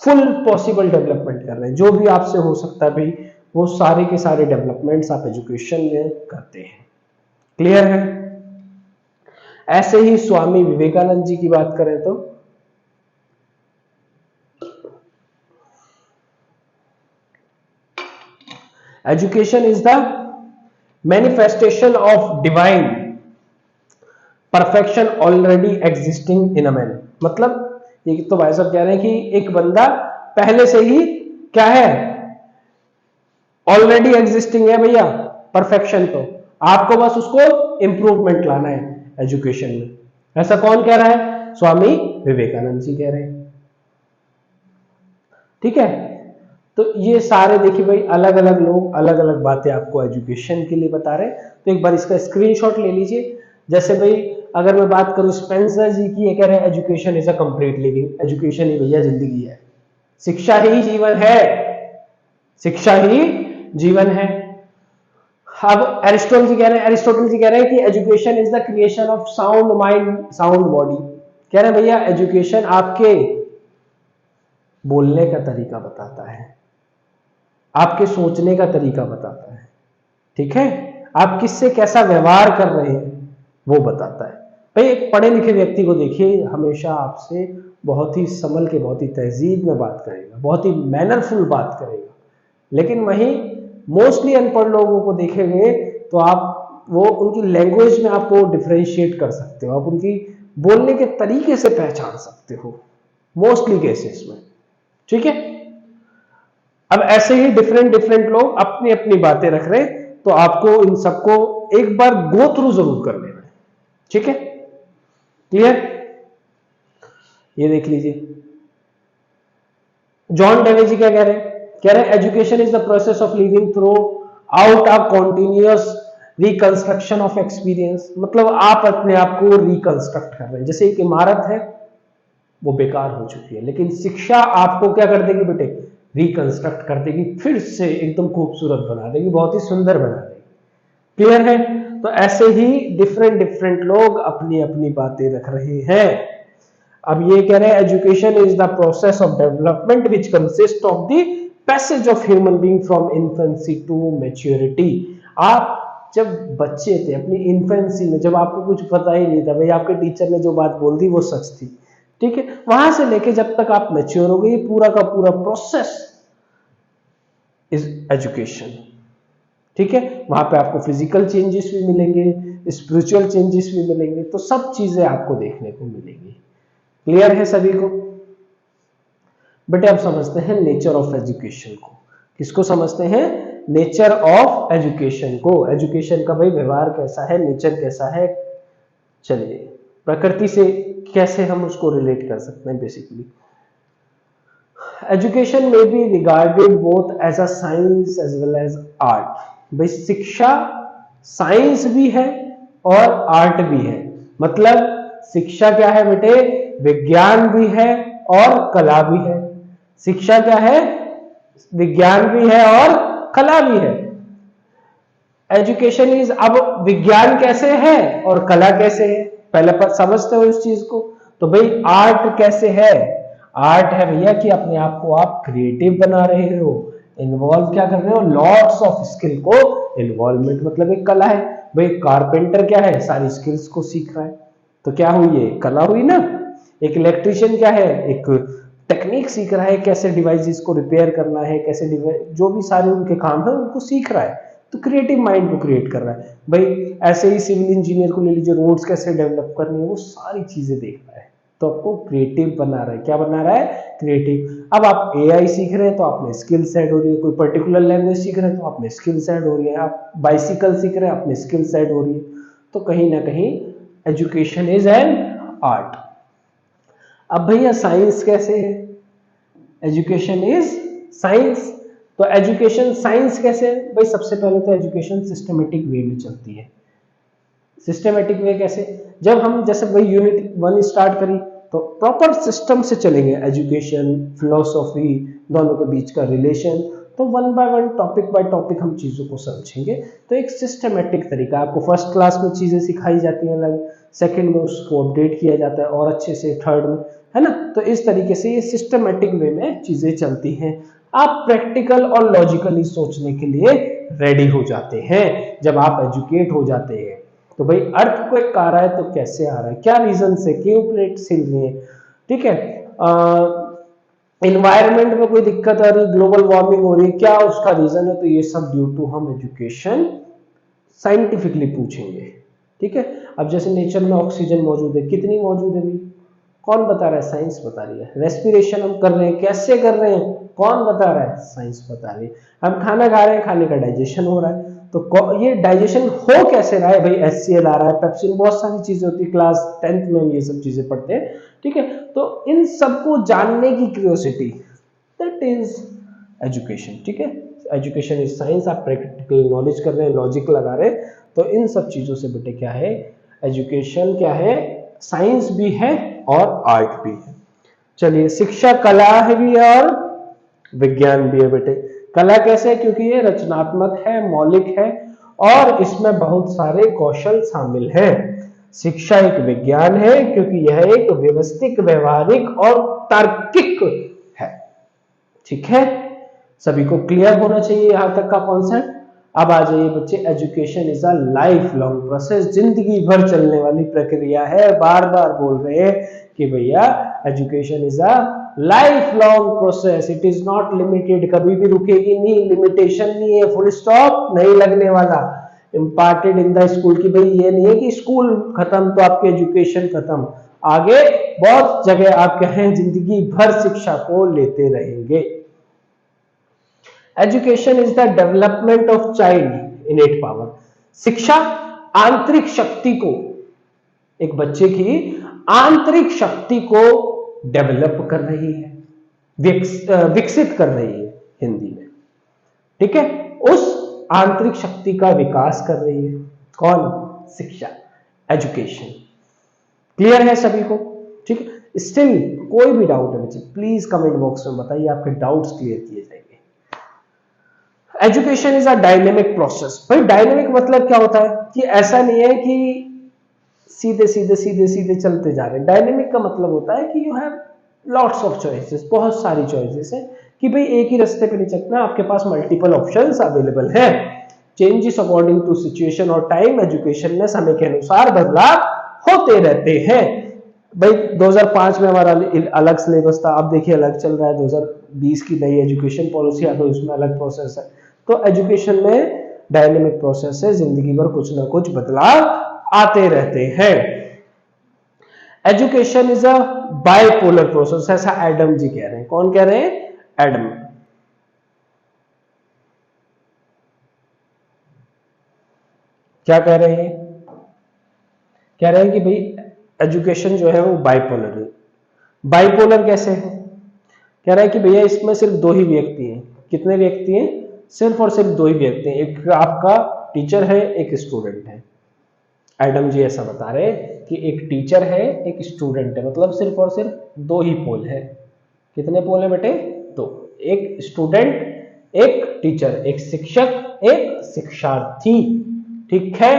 फुल पॉसिबल डेवलपमेंट कर रहे हैं, जो भी आपसे हो सकता है भाई, वो सारे के सारे डेवलपमेंट्स आप एजुकेशन में करते हैं। क्लियर है? ऐसे ही स्वामी विवेकानंद जी की बात करें तो education is the manifestation of divine perfection already existing in a man. मतलब ये तो भाई साहब कह रहे हैं कि एक बंदा पहले से ही क्या है? ऑलरेडी एग्जिस्टिंग है भैया परफेक्शन, तो आपको बस उसको इंप्रूवमेंट लाना है एजुकेशन में। ऐसा कौन कह रहा है? स्वामी विवेकानंद जी कह रहे हैं। ठीक है, तो ये सारे देखिए भाई अलग अलग लोग अलग अलग बातें आपको एजुकेशन के लिए बता रहे हैं। तो एक बार इसका स्क्रीनशॉट ले लीजिए। जैसे भाई अगर मैं बात करूं स्पेंसर जी की, ये कह रहे हैं education is a complete living. Education ही भैया जिंदगी है, शिक्षा ही जीवन है, शिक्षा ही जीवन है। अब एरिस्टोटल जी कह रहे हैं कि education is the creation of sound mind sound body. कह रहे हैं भैया एजुकेशन आपके बोलने का तरीका बताता है, आपके सोचने का तरीका बताता है। ठीक है, आप किससे कैसा व्यवहार कर रहे हैं वो बताता है। भाई एक पढ़े लिखे व्यक्ति को देखिए, हमेशा आपसे बहुत ही संभल के, बहुत ही तहजीब में बात करेगा, बहुत ही मैनरफुल बात करेगा। लेकिन वहीं मोस्टली अनपढ़ लोगों को देखेंगे तो आप वो उनकी लैंग्वेज में आपको डिफरेंशिएट कर सकते हो, आप उनकी बोलने के तरीके से पहचान सकते हो मोस्टली केसेस में। ठीक है, अब ऐसे ही डिफरेंट डिफरेंट लोग अपनी अपनी बातें रख रहे हैं, तो आपको इन सबको एक बार गो थ्रू जरूर कर लेना है। ठीक है, क्लियर? ये देख लीजिए जॉन डेवे जी क्या कह रहे हैं? कह रहे हैं education is the process of living through out a continuous reconstruction of experience. मतलब आप अपने आप को रिकंस्ट्रक्ट कर रहे हैं। जैसे एक इमारत है वो बेकार हो चुकी है, लेकिन शिक्षा आपको क्या कर देगी बेटे? रिकंस्ट्रक्ट कर देगी, फिर से एकदम खूबसूरत बना देगी, बहुत ही सुंदर बना देगी। क्लियर है? तो ऐसे ही डिफरेंट डिफरेंट लोग अपनी अपनी बातें रख रहे हैं। अब ये कह रहे हैं education is the process of development which consist of the passage of human being from infancy to maturity. आप जब बच्चे थे अपनी इन्फेंसी में, जब आपको कुछ पता ही नहीं था, भाई आपके टीचर ने जो बात बोल दी वो सच थी, ठीक है, वहां से लेके जब तक आप मैच्योर हो गए, ये पूरा का पूरा प्रोसेस इज एजुकेशन, ठीक है। वहां पे आपको फिजिकल चेंजेस भी मिलेंगे, स्पिरिचुअल चेंजेस भी मिलेंगे, तो सब चीजें आपको देखने को मिलेंगी। क्लियर है सभी को? बेटे अब समझते हैं नेचर ऑफ एजुकेशन को। किसको समझते हैं? नेचर ऑफ एजुकेशन को। एजुकेशन का भाई व्यवहार कैसा है, नेचर कैसा है। चलिए, प्रकृति से कैसे हम उसको रिलेट कर सकते हैं। Basically education may be regarded both as a science as well as art. भाई शिक्षा साइंस भी है और आर्ट भी है। मतलब शिक्षा क्या है बेटे? विज्ञान भी है और कला भी है। शिक्षा क्या है? विज्ञान भी है और कला भी है। एजुकेशन इज, अब विज्ञान कैसे है और कला कैसे है, पहले पर समझते हो इस चीज को। तो भाई आर्ट कैसे है? आर्ट है भैया कि अपने आप को आप क्रिएटिव बना रहे हो, इन्वॉल्व क्या कर रहे हो, लॉट्स ऑफ स्किल को इन्वॉल्वमेंट, मतलब एक कला है। भाई कारपेंटर क्या है? सारी स्किल्स को सीख रहा है, तो क्या हुई? ये कला हुई ना। एक इलेक्ट्रिशियन क्या है? एक टेक्निक सीख रहा है, कैसे डिवाइसेस को रिपेयर करना है, कैसे जो भी सारे उनके काम है उनको सीख रहा है, तो क्रिएटिव माइंड को क्रिएट कर रहा है। भाई ऐसे ही सिविल इंजीनियर को ले लीजिए, रोड्स कैसे डेवलप करनी है, वो सारी चीजें देख रहा है, तो आपको क्रिएटिव बना रहा है। क्या बना रहा है? क्रिएटिव। अब आप एआई सीख रहे हैं तो आप में स्किल्स ऐड हो रही है, कोई पर्टिकुलर लैंग्वेज सीख रहे हैं तो आप में स्किल्स ऐड हो रही है, आप बाइसिकल सीख रहे हैं आप में स्किल्स ऐड हो रही है। तो कहीं ना कहीं एजुकेशन इज एन आर्ट। अब भैया साइंस कैसे है? Education is science. तो एजुकेशन साइंस कैसे है? भाई सबसे पहले तो एजुकेशन सिस्टमेटिक वे में चलती है। सिस्टमेटिक वे कैसे? जब हम जैसे भाई यूनिट 1 स्टार्ट करी तो प्रॉपर सिस्टम से चलेंगे, एजुकेशन फिलोसॉफी दोनों के बीच का रिलेशन, तो one by one topic by topic हम चीजों को समझेंगे। तो एक सिस्टमेटिक तरीका, आपको फर्स्ट क्लास में चीजें सिखाई जाती हैं अलग, सेकंड में उसको अपडेट किया जाता है और अच्छे से थर्ड में, है ना। तो इस तरीके से ये सिस्टमेटिक वे में चीजें चलती हैं। आप प्रैक्टिकल और लॉजिकली सोचने के लिए रेडी हो जाते हैं जब आप एजुकेट हो जाते हैं। तो भाई अर्थक्वेक आ रहा है तो कैसे आ रहा है, क्या रीजन से, क्यों प्लेट्स हिल रही है, ठीक है, इन्वायरमेंट में कोई दिक्कत आ रही, ग्लोबल वार्मिंग हो रही है, क्या उसका रीजन है, तो ये सब ड्यू टू हम एजुकेशन साइंटिफिकली पूछेंगे, ठीक है। अब जैसे नेचर में ऑक्सीजन मौजूद है, कितनी मौजूद है भाई, कौन बता रहा है? साइंस बता रही है। रेस्पिरेशन हम कर रहे हैं, कैसे कर रहे हैं, कौन बता रहा है? साइंस बता रही है। हम खाना खा रहे हैं, खाने का डाइजेशन हो रहा है, तो ये डाइजेशन हो कैसे रहा है? भाई HCl आ रहा है, पेप्सिन, बहुत सारी चीजें होती है, क्लास 10th में हम ये सब चीजें पढ़ते हैं, ठीक है। तो इन सबको जानने की क्यूरियोसिटी, दैट इज एजुकेशन, ठीक है। Education is science. आप प्रैक्टिकल नॉलेज कर रहे हैं, लॉजिक लगा रहे हैं, तो इन सब चीजों से बेटे क्या है, एजुकेशन क्या है, साइंस भी है और आर्ट भी है। चलिए, शिक्षा कला है भी और विज्ञान भी है बेटे। कला कैसे? क्योंकि ये रचनात्मक है, मौलिक है और इसमें बहुत सारे कौशल शामिल हैं। शिक्षा एक विज्ञान है क्योंकि यह एक व्यवस्थित, व्यवहारिक और तार्किक है, ठीक है। सभी को क्लियर होना चाहिए यहां तक का कॉन्सेप्ट। अब आ जाइए बच्चे, education is a life long process, जिंदगी भर चलने वाली प्रक्रिया है। बार बार बोल रहे हैं कि भैया education is a life long process, it is not limited, कभी भी रुकेगी नहीं, लिमिटेशन नहीं है, फुल स्टॉप नहीं लगने वाला। इम्पार्टेड इन द स्कूल की, भाई ये नहीं है कि स्कूल खत्म तो आपकी एजुकेशन खत्म, आगे बहुत जगह आप कहें जिंदगी भर शिक्षा को लेते रहेंगे। Education is the development of child इनेट power. शिक्षा आंतरिक शक्ति को, एक बच्चे की आंतरिक शक्ति को डेवलप कर रही है, विकसित कर रही है हिंदी में, ठीक है। उस आंतरिक शक्ति का विकास कर रही है कौन? शिक्षा, एजुकेशन। क्लियर है सभी को? ठीक है। स्टिल कोई भी डाउट है बच्चे, प्लीज कमेंट बॉक्स में बताइए, आपके डाउट्स क्लियर किए जाएंगे। Education is a dynamic process. भाई डायनेमिक मतलब क्या होता है कि ऐसा नहीं है कि सीधे सीधे सीधे सीधे चलते जा रहे हैं। डायनेमिक का मतलब होता है कि you have lots of choices, बहुत सारी चॉइसेस है, कि भाई एक ही रास्ते पे नहीं चलना, आपके पास मल्टीपल ऑप्शंस अवेलेबल है, चेंजेस अकॉर्डिंग टू सिचुएशन और टाइम, एजुकेशन में समय के अनुसार बदलाव होते रहते हैं। भाई 2005 में हमारा अलग सिलेबस था, अब देखिए अलग चल रहा है। 2020 की नई एजुकेशन पॉलिसी आ गई, उसमें अलग प्रोसेस है। तो एजुकेशन में डायनेमिक प्रोसेस है, जिंदगी भर कुछ ना कुछ बदलाव आते रहते हैं। Education is a bipolar process, ऐसा एडम जी कह रहे हैं। कौन कह रहे हैं? एडम। क्या कह रहे हैं? कह रहे हैं कि भाई एजुकेशन जो है वो बाइपोलर है। बाइपोलर कैसे है? कह रहा है कि भैया इसमें सिर्फ दो ही व्यक्ति हैं। कितने व्यक्ति हैं? सिर्फ और सिर्फ दो ही व्यक्ति हैं, एक आपका टीचर है, एक स्टूडेंट है। एडम जी ऐसा बता रहे हैं कि एक टीचर है, एक स्टूडेंट है, मतलब सिर्फ और सिर्फ दो ही पोल है। कितने पोल है बेटे? दो। एक स्टूडेंट, एक टीचर, एक शिक्षक, एक शिक्षार्थी। ठीक है,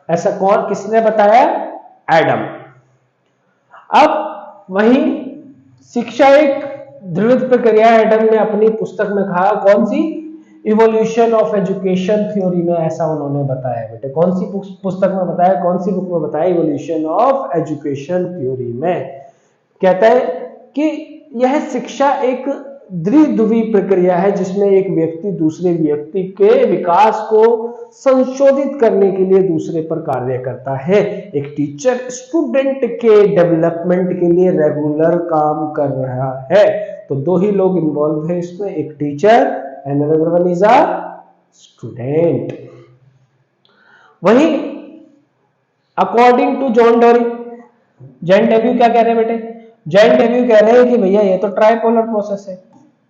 ऐसा कौन किसने बताया? एडम। अब वही शिक्षा एक द्रवित प्रक्रिया है। एडम ने अपनी पुस्तक में कहा, कौन सी? इवोल्यूशन ऑफ एजुकेशन थ्योरी में ऐसा उन्होंने बताया बेटे। कौन सी पुस्तक में बताया? कौन सी बुक में बताया? इवोल्यूशन ऑफ एजुकेशन थ्योरी में। कहता है कि यह शिक्षा एक द्विध्रुवी प्रक्रिया है जिसमें एक व्यक्ति दूसरे व्यक्ति के विकास को संशोधित करने के लिए दूसरे पर कार्य करता है। एक टीचर स्टूडेंट के डेवलपमेंट के लिए रेगुलर काम कर रहा है। तो दो ही लोग इन्वॉल्व है इसमें, एक teacher and another one is a student. वही according to John Dewey, John Dewey क्या कह रहे हैं बेटे? जॉन डेवी कह रहे हैं कि भैया ये तो ट्राइपोलर प्रोसेस है।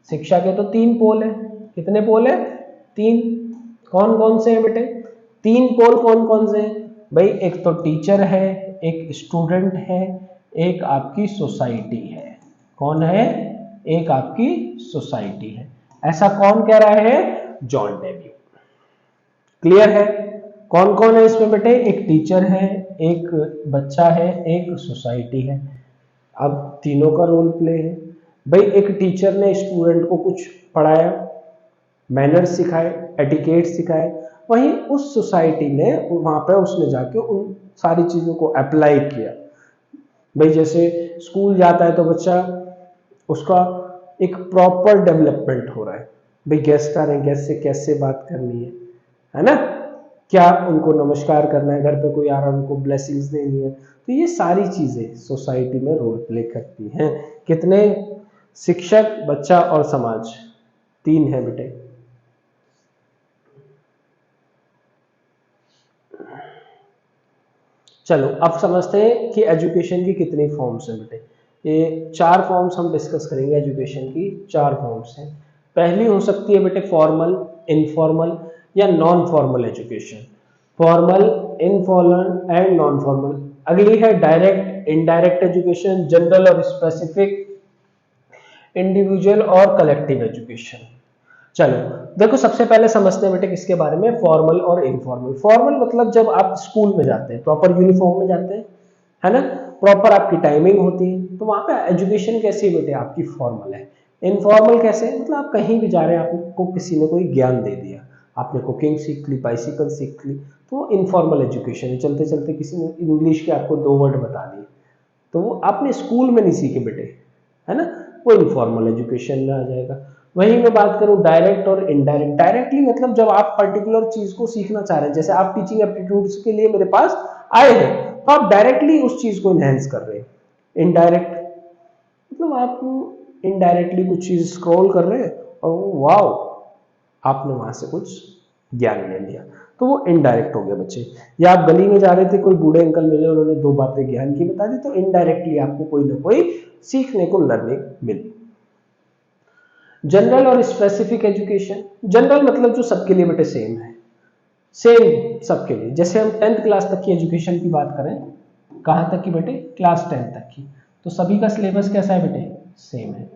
शिक्षा के तो तीन पोल है। कितने पोल है? तीन। कौन कौन से हैं बेटे? तीन पोल कौन कौन से हैं भाई? एक तो टीचर है, एक स्टूडेंट है, एक आपकी सोसाइटी है। कौन है? एक आपकी सोसाइटी है। ऐसा कौन कह रहा है? John Dewey. क्लियर है? कौन कौन है इसमें बेटे? एक टीचर है, एक बच्चा है, एक सोसाइटी है। अब तीनों का रोल प्ले है भाई। एक टीचर ने स्टूडेंट को कुछ पढ़ाया, मैनर्स सिखाए, एटिकेट सिखाए। वहीं उस सोसाइटी ने वहां पे उसने जाके उन सारी चीजों को अप्लाई किया। भाई जैसे स्कूल जाता है तो बच्चा, उसका एक प्रॉपर डेवलपमेंट हो रहा है। भाई गेस्ट आ रहे हैं, गेस्ट से कैसे बात करनी है ना? क्या उनको नमस्कार करना है, घर पे कोई आ रहा है उनको ब्लेसिंग्स देनी है। तो ये सारी चीजें सोसाइटी में रोल प्ले करती हैं। कितने? शिक्षक, बच्चा और समाज, तीन है बेटे। चलो अब समझते हैं कि एजुकेशन की कितनी फॉर्म्स हैं बेटे। ये चार फॉर्म्स हम डिस्कस करेंगे। एजुकेशन की चार फॉर्म्स हैं। पहली हो सकती है बेटे फॉर्मल, इनफॉर्मल या non formal education. Formal, informal and non formal. अगली है डायरेक्ट, इनडायरेक्ट एजुकेशन, जनरल और स्पेसिफिक, इंडिविजुअल और कलेक्टिव एजुकेशन। चलो देखो सबसे पहले समझते हैं बेटे किसके बारे में, फॉर्मल और इनफॉर्मल। फॉर्मल मतलब जब आप स्कूल में जाते हैं, प्रॉपर यूनिफॉर्म में जाते हैं, है ना, प्रॉपर आपकी टाइमिंग होती है, तो वहां पे एजुकेशन कैसी है बेटे? आपकी फॉर्मल है। इनफॉर्मल कैसे? मतलब आप कहीं भी जा रहे हैं, आपको किसी ने कोई ज्ञान दे दिया, आपने कुकिंग सीख ली, बाइसिकल सीख ली, तो इनफॉर्मल एजुकेशन है। चलते चलते किसी ने इंग्लिश के आपको दो वर्ड बता दिए, तो वो आपने स्कूल में नहीं सीखे बेटे, है ना, वो इनफॉर्मल एजुकेशन में आ जाएगा। वहीं मैं बात करूं डायरेक्ट और इनडायरेक्ट। डायरेक्टली मतलब जब आप पर्टिकुलर चीज को सीखना चाह रहे हैं, जैसे आप टीचिंग एप्टीट्यूड्स के लिए मेरे पास आए हैं, तो आप डायरेक्टली उस चीज को इनहेंस कर रहे हैं। इनडायरेक्ट मतलब आप इनडायरेक्टली कुछ चीज स्क्रॉल कर रहे हैं और वाओ आपने वहां से कुछ ज्ञान ले लिया, तो वो इनडायरेक्ट हो गया बच्चे। या आप गली में जा रहे थे, कोई बूढ़े अंकल मिले, उन्होंने दो बातें ज्ञान की बता दी, तो इनडायरेक्टली आपको कोई ना कोई सीखने को, लर्निंग मिली। जनरल और स्पेसिफिक एजुकेशन। जनरल मतलब जो सबके लिए बेटे सेम है, सेम सबके लिए। जैसे हम 10th क्लास तक की एजुकेशन की बात करें, कहां तक की बेटे? क्लास 10 तक की, तो सभी का सिलेबस कैसा है बेटे? सेम है।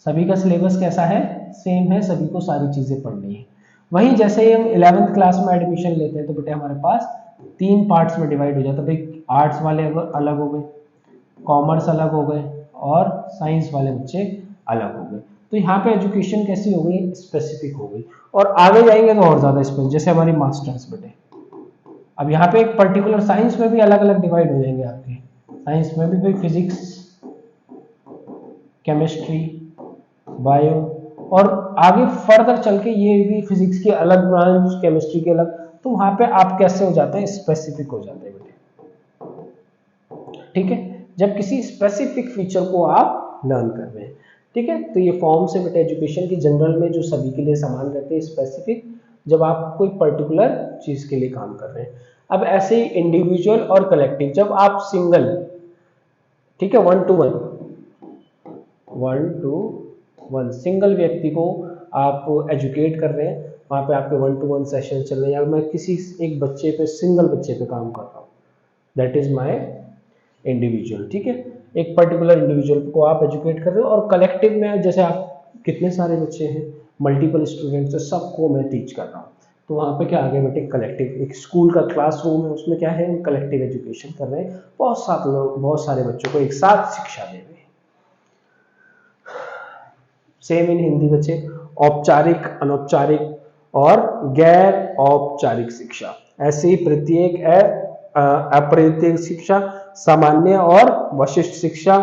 सभी का सिलेबस कैसा है? सेम है, सभी को सारी चीजें पढ़नी है। वहीं जैसे ही हम 11th क्लास में एडमिशन लेते हैं, तो बेटे हमारे पास तीन पार्ट्स में डिवाइड हो जाता है। भाई आर्ट्स वाले अलग हो गए, कॉमर्स अलग हो गए और साइंस वाले बच्चे अलग हो गए। तो यहाँ पे एजुकेशन कैसी हो गई, स्पेसिफिक हो गई। और आगे जाएंगे तो और ज्यादा स्पेसिफिक, जैसे हमारी मास्टर्स बेटे, अब यहाँ पे एक पर्टिकुलर साइंस में भी अलग अलग डिवाइड हो जाएंगे आपके, साइंस में भी कोई फिजिक्स, केमिस्ट्री, बायो, और आगे फर्दर चल के ये भी फिजिक्स की अलग ब्रांच, केमिस्ट्री के अलग, तो वहां पे आप कैसे हो जाते हैं, स्पेसिफिक हो जाते हैं बेटे। ठीक है, जब किसी स्पेसिफिक फीचर को आप लर्न कर रहे हैं। ठीक है, तो ये फॉर्म्स है बेटे एजुकेशन की, जनरल में जो सभी के लिए समान रहते हैं, स्पेसिफिक जब आप कोई पर्टिकुलर चीज के लिए काम कर रहे हैं। अब ऐसे ही इंडिविजुअल और कलेक्टिव, जब आप सिंगल, ठीक है, वन टू वन सिंगल व्यक्ति को आप एजुकेट कर रहे हैं, वहां पे आपके 1-to-1 सेशन चल रहे हैं, या मैं किसी एक बच्चे पे, सिंगल बच्चे पे काम कर रहा हूँ, दैट इज माय इंडिविजुअल। ठीक है, एक पर्टिकुलर इंडिविजुअल को आप एजुकेट कर रहे हो। और कलेक्टिव में जैसे आप कितने सारे बच्चे हैं, मल्टीपल स्टूडेंट्स है, सबको मैं टीच कर रहा हूँ, तो वहाँ पे क्या आ गया बेटे, कलेक्टिव। एक स्कूल का क्लासरूम है, उसमें क्या है, कलेक्टिव एजुकेशन कर रहे हैं, बहुत सारे बच्चों को एक साथ शिक्षा दे रहे हैं। सेम इन हिंदी बच्चे, औपचारिक, अनौपचारिक और गैर औपचारिक शिक्षा, ऐसे ही प्रत्येक अप्रत्यक्ष शिक्षा, सामान्य और वशिष्ठ शिक्षा,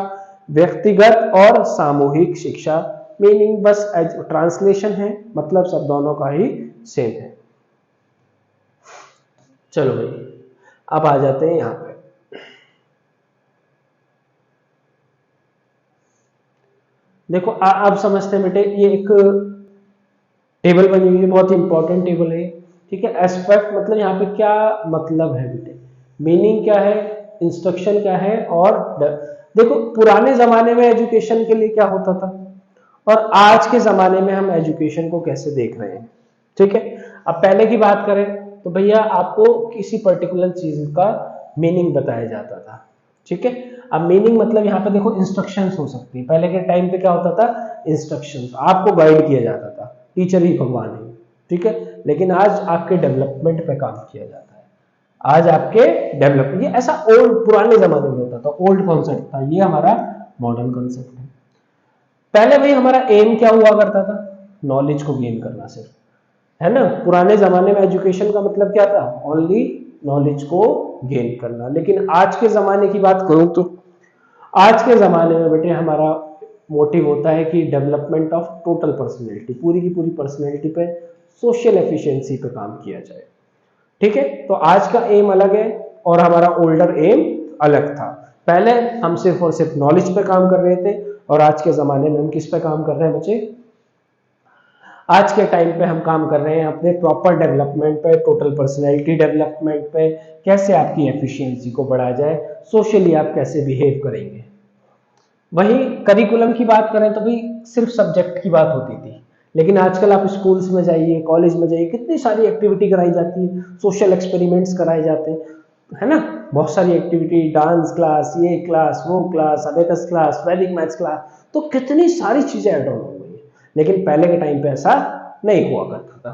व्यक्तिगत और सामूहिक शिक्षा। मीनिंग बस ट्रांसलेशन है, मतलब सब दोनों का ही सेम है। चलो भाई, अब आ जाते हैं यहां पे, देखो आप समझते हैं बेटे, ये एक टेबल बनी हुई है, बहुत ही इंपॉर्टेंट टेबल है। ठीक है, एस्पेक्ट मतलब यहाँ पे क्या मतलब है बेटे, मीनिंग क्या है, इंस्ट्रक्शन क्या है, और देखो पुराने जमाने में एजुकेशन के लिए क्या होता था और आज के जमाने में हम एजुकेशन को कैसे देख रहे हैं। ठीक है, अब पहले की बात करें तो भैया आपको किसी पर्टिकुलर चीज का मीनिंग बताया जाता था। ठीक है, अब मीनिंग मतलब यहाँ पे देखो इंस्ट्रक्शंस हो सकती है, पहले के टाइम पे क्या होता था, इंस्ट्रक्शंस, आपको गाइड किया जाता था, टीचर ही भगवान है। ठीक है, लेकिन आज आपके डेवलपमेंट पे काम किया जाता है, आज आपके डेवलपमेंट, ये ऐसा ओल्ड पुराने जमाने में होता था, ओल्ड कॉन्सेप्ट था, ये हमारा मॉडर्न कॉन्सेप्ट है। पहले भाई हमारा एम क्या हुआ करता था, नॉलेज को गेन करना सिर्फ, है ना। पुराने जमाने में एजुकेशन का मतलब क्या था, ओनली नॉलेज को गेन करना। लेकिन आज के जमाने की बात करूं तो आज के जमाने में बेटे हमारा मोटिव होता है कि डेवलपमेंट ऑफ टोटल पर्सनैलिटी, पूरी की पूरी पर्सनैलिटी पे, सोशल एफिशिएंसी पे काम किया जाए। ठीक है, तो आज का एम अलग है और हमारा ओल्डर एम अलग था। पहले हम सिर्फ और सिर्फ नॉलेज पे काम कर रहे थे और आज के जमाने में हम किस पे काम कर रहे हैं बच्चे, आज के टाइम पे हम काम कर रहे हैं अपने प्रॉपर डेवलपमेंट पे, टोटल पर्सनैलिटी डेवलपमेंट पे, कैसे आपकी एफिशिएंसी को बढ़ाया जाए, सोशली आप कैसे बिहेव करेंगे। वहीं करिकुलम की बात करें तो भी सिर्फ सब्जेक्ट की बात होती थी, लेकिन आजकल आप स्कूल्स में जाइए, कॉलेज में जाइए, कितनी सारी एक्टिविटी कराई जाती है, सोशल एक्सपेरिमेंट्स कराए जाते हैं, है ना। बहुत सारी एक्टिविटी, डांस क्लास, ये क्लास, वो क्लास, अबेकस क्लास, वैदिक मैथ्स क्लास, तो कितनी सारी चीजें ऐड ऑन हो गई है। लेकिन पहले के टाइम पे ऐसा नहीं हुआ करता था।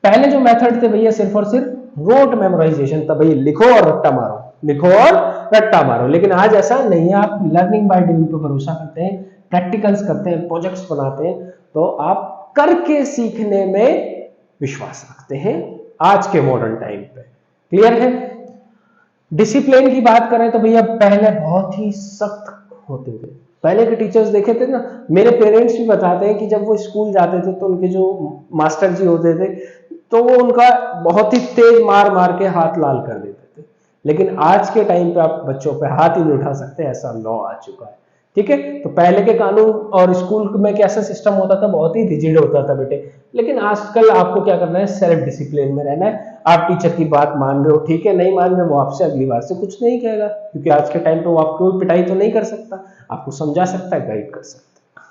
पहले जो मेथड थे भैया सिर्फ और सिर्फ रोट मेमोराइजेशन था, भैया लिखो और रट्टा मारो, लिखो और रट्टा मारो। लेकिन आज ऐसा नहीं है, आप लर्निंग बाय डूइंग पे भरोसा करते हैं, प्रैक्टिकल्स करते हैं, प्रोजेक्ट्स बनाते हैं, तो आप करके सीखने में विश्वास रखते हैं आज के मॉडर्न टाइम पे। क्लियर है। डिसिप्लिन की बात करें तो भैया पहले बहुत ही सख्त होते थे, पहले के टीचर्स देखे थे ना, मेरे पेरेंट्स भी बताते हैं कि जब वो स्कूल जाते थे तो उनके जो मास्टर जी होते थे तो वो उनका बहुत ही तेज मार मार के हाथ लाल कर देते थे। लेकिन आज के टाइम पे आप बच्चों पे हाथ ही नहीं उठा सकते, ऐसा लॉ आ चुका है। ठीक है, तो पहले के कानून और स्कूल में कैसा सिस्टम होता था, बहुत ही रिजिड होता था बेटे। लेकिन आजकल आपको क्या करना है, सेल्फ डिसिप्लिन में रहना है। आप टीचर की बात मान रहे हो, ठीक है, नहीं मान रहे, वो आपसे अगली बार से कुछ नहीं कहेगा, क्योंकि आज के टाइम पे वो आपको पिटाई तो नहीं कर सकता, आपको समझा सकता है, गाइड कर सकता है।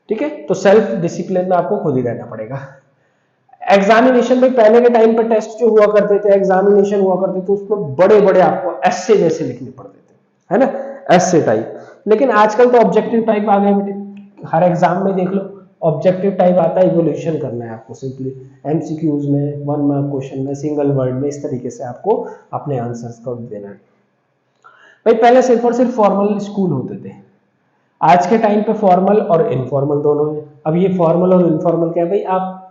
ठीक है, तो सेल्फ डिसिप्लिन में आपको खुद ही रहना पड़ेगा। एग्जामिनेशन में पहले के टाइम पर टेस्ट जो हुआ करते थे, एग्जामिनेशन हुआ करते थे, उसमें बड़े बड़े आपको ऐसे जैसे लिखने पड़ते थे, है ना, ऐसे टाइप। लेकिन आजकल तो ऑब्जेक्टिव टाइप आ गए बेटे, हर एग्जाम में देख लो ऑब्जेक्टिव टाइप आता है, इवोल्यूशन करना है आपको, सिंपली एमसीक्यूज में, 1 मार्क क्वेश्चन में, सिंगल वर्ड में, इस तरीके से आपको अपने आंसर्स को देना है। भाई पहले सिर्फ और सिर्फ फॉर्मल स्कूल होते थे, आज के टाइम पे फॉर्मल और इनफॉर्मल दोनों है। अब ये फॉर्मल और इनफॉर्मल क्या है भाई, आप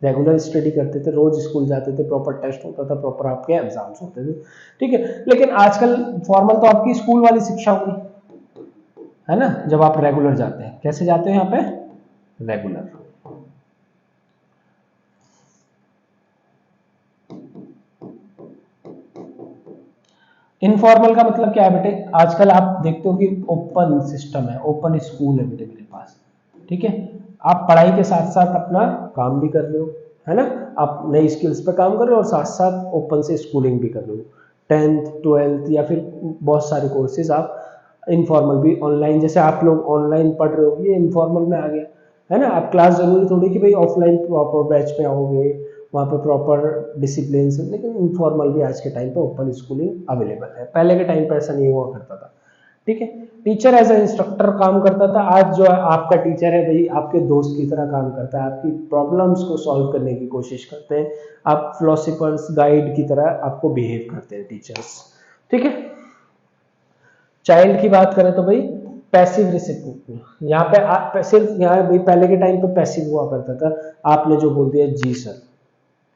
रेगुलर स्टडी करते थे, रोज स्कूल जाते थे, प्रॉपर टेस्ट होता था, प्रॉपर आपके एग्जाम्स होते थे, ठीक है। लेकिन आजकल फॉर्मल तो आपकी स्कूल वाली शिक्षा होगी, है ना, जब आप रेगुलर जाते हैं। कैसे जाते हैं यहाँ पे, रेगुलर। इनफॉर्मल का मतलब क्या है बेटे, आजकल आप देखते हो कि ओपन सिस्टम है, ओपन स्कूल है बेटे मेरे पास, ठीक है। आप पढ़ाई के साथ साथ अपना काम भी कर रहे हो, है ना, आप नई स्किल्स पे काम कर रहे हो और साथ साथ ओपन से स्कूलिंग भी कर रहे हो। 10th 12th या फिर बहुत सारे कोर्सेज आप इनफॉर्मल भी ऑनलाइन, जैसे आप लोग ऑनलाइन पढ़ रहे हो, ये इनफॉर्मल में आ गया, है ना। आप क्लास जरूरी थोड़ी कि भाई ऑफलाइन प्रॉपर बैच में आओगे, वहाँ पे प्रॉपर डिसिप्लिन से, लेकिन इनफॉर्मल भी आज के टाइम पे ओपन स्कूलिंग अवेलेबल है। पहले के टाइम पे ऐसा नहीं हुआ करता था, ठीक है। टीचर एज ए इंस्ट्रक्टर काम करता था, आज जो है आपका टीचर है भाई आपके दोस्त की तरह काम करता है, आपकी प्रॉब्लम्स को सॉल्व करने की कोशिश करते हैं, आप फिलोसफर्स गाइड की तरह आपको बिहेव करते हैं टीचर्स, ठीक है। चाइल्ड की बात करें तो भाई पैसिव रिसिप्ट, यहाँ पे आप सिर्फ यहाँ भाई पहले के टाइम पे पैसिव हुआ करता था, आपने जो बोल दिया जी सर,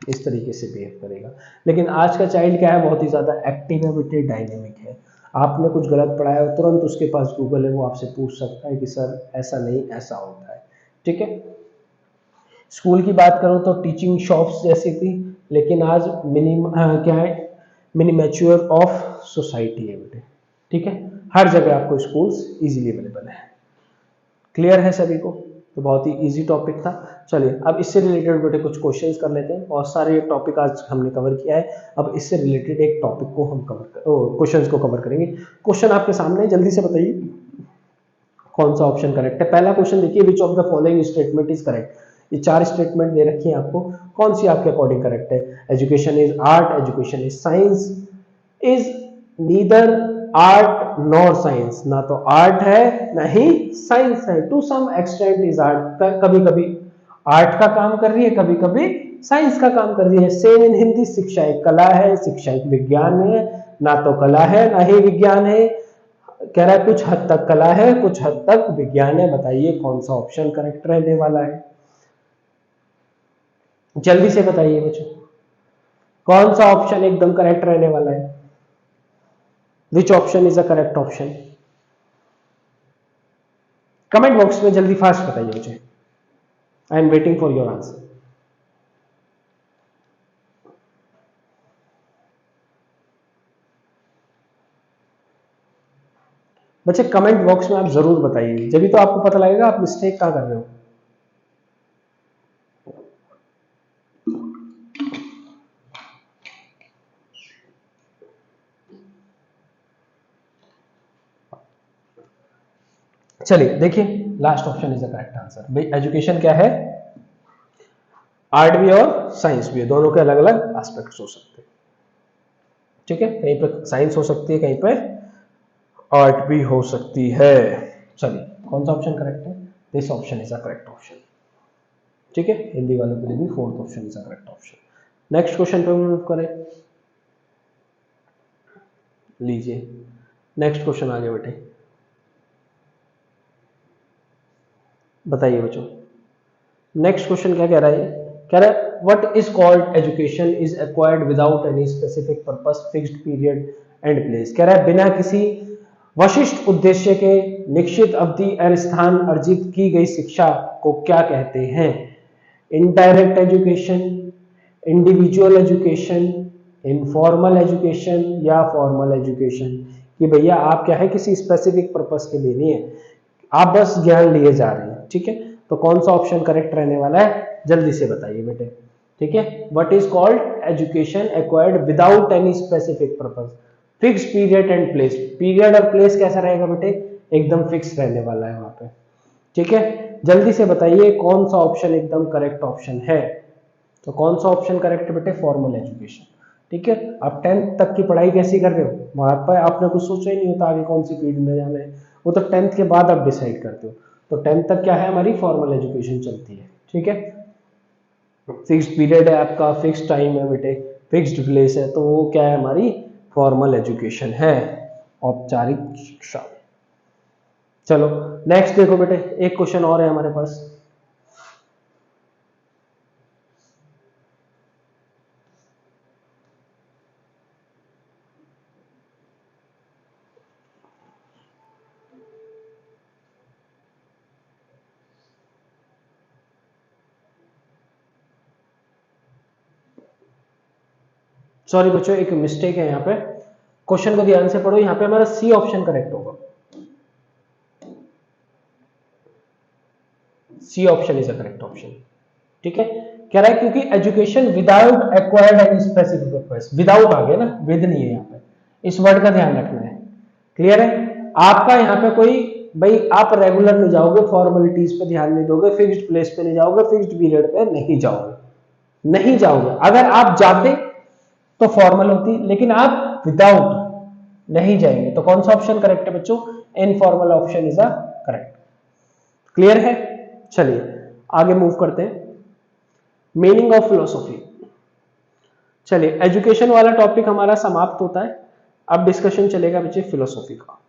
इस तरीके से बिहेव करेगा। लेकिन आज का चाइल्ड क्या है, बहुत ही ज्यादा एक्टिव है बेटे, डायनेमिक है। आपने कुछ गलत पढ़ाया हो, तुरंत उसके पास गूगल है, वो आपसे पूछ सकता है कि सर ऐसा नहीं ऐसा होता है, ठीक है। स्कूल की बात करूं तो टीचिंग शॉप्स जैसी थी, लेकिन आज क्या है, मिनी मैच्योर ऑफ सोसाइटी है बेटे, ठीक है। हर जगह आपको स्कूल्स इजीली अवेलेबल है। क्लियर है सभी को, तो बहुत ही इजी टॉपिक था। चलिए अब इससे रिलेटेड बेटे कुछ क्वेश्चंस कर लेते हैं। बहुत सारे टॉपिक आज हमने कवर किया है, अब इससे रिलेटेड एक टॉपिक को हम क्वेश्चंस को कवर करेंगे। क्वेश्चन आपके सामने, जल्दी से बताइए कौन सा ऑप्शन करेक्ट है। पहला क्वेश्चन देखिए, which of the following statement is correct. ये 4 स्टेटमेंट दे रखी है आपको, कौन सी आपके अकॉर्डिंग करेक्ट है। Education is art, education is science, is neither art nor science, ना तो आर्ट है ना ही साइंस है। To some extent is art, कभी कभी आर्ट का काम कर रही है, कभी कभी साइंस का काम कर रही है। सेम इन हिंदी, शिक्षा एक कला है, शिक्षा एक विज्ञान है, ना तो कला है ना ही विज्ञान है। कह रहा है कुछ हद तक कला है, कुछ हद तक विज्ञान है। बताइए कौन सा ऑप्शन करेक्ट रहने वाला है, जल्दी से बताइए बच्चों, कौन सा ऑप्शन एकदम करेक्ट रहने वाला है। Which option is a correct option, comment box में जल्दी फास्ट बताइए मुझे, आई am waiting for your answer. बच्चे कमेंट बॉक्स में आप जरूर बताइए, जब तो आपको पता लगेगा आप मिस्टेक कहां कर रहे हो। चलिए देखिए, last option is the correct answer. भाई एजुकेशन क्या है, आर्ट भी और साइंस भी है, दोनों के अलग अलग एस्पेक्ट्स हो सकते हैं, ठीक है। कहीं पे साइंस हो सकती है, कहीं पे आर्ट भी हो सकती है। चलिए कौन सा ऑप्शन करेक्ट है, this option is a correct option, ठीक है। हिंदी वालों के लिए भी fourth option is a correct option. Next question पे मूव करें, लीजिए नेक्स्ट क्वेश्चन आ गया बेटे, बताइए बच्चों नेक्स्ट क्वेश्चन क्या कह रहा है। कह रहा है what is called education is acquired without any specific purpose, fixed period and place. कह रहा है बिना किसी वशिष्ठ उद्देश्य के निश्चित अवधि और स्थान अर्जित की गई शिक्षा को क्या कहते हैं। Indirect education, individual education, informal education या फॉर्मल एजुकेशन। कि भैया आप क्या है किसी स्पेसिफिक पर्पस के लिए नहीं है, आप बस ज्ञान लिए जा रहे हैं, ठीक है। तो कौन सा ऑप्शन करेक्ट रहने वाला है, जल्दी से बताइए बेटे, ठीक है। What is called education acquired without any specific purpose, fix period and place. Period और प्लेस कैसा रहेगा बेटे, एकदम फिक्स रहने वाला है वहां पे, ठीक है। जल्दी से बताइए कौन सा ऑप्शन एकदम करेक्ट ऑप्शन है। तो कौन सा ऑप्शन करेक्ट है बेटे, फॉर्मल एजुकेशन, ठीक है। आप 10th तक की पढ़ाई कैसी कर रहे हो, वहां पर आपने कुछ सोचा ही नहीं होता आगे कौन सी फील्ड में जाना है, वो तो 10th के बाद आप डिसाइड करते हो। तो 10th तक क्या है, हमारी फॉर्मल एजुकेशन चलती है, ठीक है। फिक्स्ड पीरियड है आपका, फिक्स्ड टाइम है बेटे, फिक्स्ड प्लेस है, तो वो क्या है, हमारी फॉर्मल एजुकेशन है, औपचारिक शिक्षा। चलो नेक्स्ट देखो बेटे, एक क्वेश्चन और है हमारे पास। सॉरी बच्चों, एक मिस्टेक है यहाँ पे, क्वेश्चन को ध्यान से पढ़ो। यहाँ पे हमारा सी ऑप्शन करेक्ट होगा, C option is a correct option. ठीक है, कह रहा है क्योंकि education without acquired any specific purpose, without आ गया ना, विद नहीं है यहाँ पे, इस वर्ड का ध्यान रखना है। क्लियर है, आपका यहाँ पे कोई भाई आप रेगुलर नहीं जाओगे, फॉर्मेलिटीज पे ध्यान नहीं दोगे, फिक्स्ड प्लेस पे नहीं जाओगे, फिक्स्ड पीरियड पे नहीं जाओगे, नहीं जाओगे। अगर आप जाते तो फॉर्मल होती, लेकिन आप विदाउट नहीं जाएंगे, तो कौन सा ऑप्शन करेक्ट है बच्चों? Informal option is a correct. Clear है, चलिए आगे मूव करते हैं। Meaning of philosophy. चलिए एजुकेशन वाला टॉपिक हमारा समाप्त होता है, अब डिस्कशन चलेगा बच्चे फिलोसॉफी का।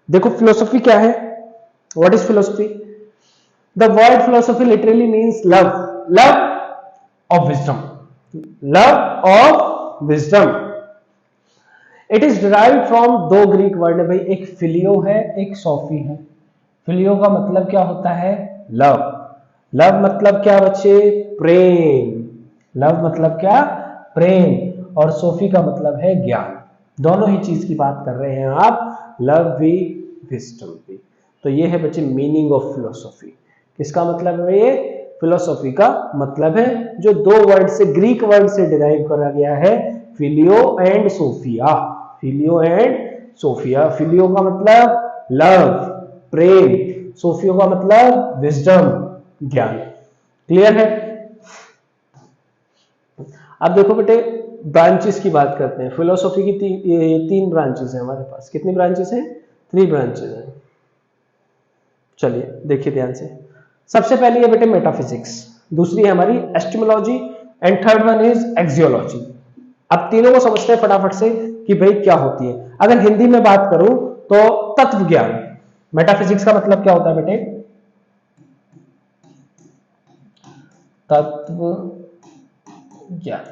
देखो फिलोसॉफी क्या है, what is philosophy? The word philosophy literally means love, love of wisdom, love of wisdom. It is derived from दो ग्रीक वर्ड है भाई, एक फिलियो है, एक सोफी है। फिलियो का मतलब क्या होता है? लव। लव मतलब क्या बच्चे? प्रेम। लव मतलब क्या? प्रेम। और सोफी का मतलब है ज्ञान। दोनों ही चीज की बात कर रहे हैं आप, लव भी विजडम भी। तो ये है बच्चे मीनिंग ऑफ फिलोसॉफी। किसका मतलब है ये? फिलोसॉफी का मतलब है जो दो वर्ड से, ग्रीक वर्ड से डिराइव करा गया है, philo and sophia. Philo and sophia. Philo का मतलब लव, प्रेम, सोफियो का मतलब विजडम, ज्ञान। क्लियर है? अब देखो बेटे ब्रांचेस की बात करते हैं। फिलोसॉफी की तीन ब्रांचेस हैं हमारे पास। कितनी ब्रांचेस हैं? 3 ब्रांचेस हैं। चलिए देखिए ध्यान से। सबसे पहली है बेटे मेटाफिजिक्स, दूसरी है हमारी epistemology, and third one is axiology. अब तीनों को समझते हैं फटाफट से कि भाई क्या होती है। अगर हिंदी में बात करूं तो तत्व ज्ञान। मेटाफिजिक्स का मतलब क्या होता है बेटे? तत्व ज्ञान।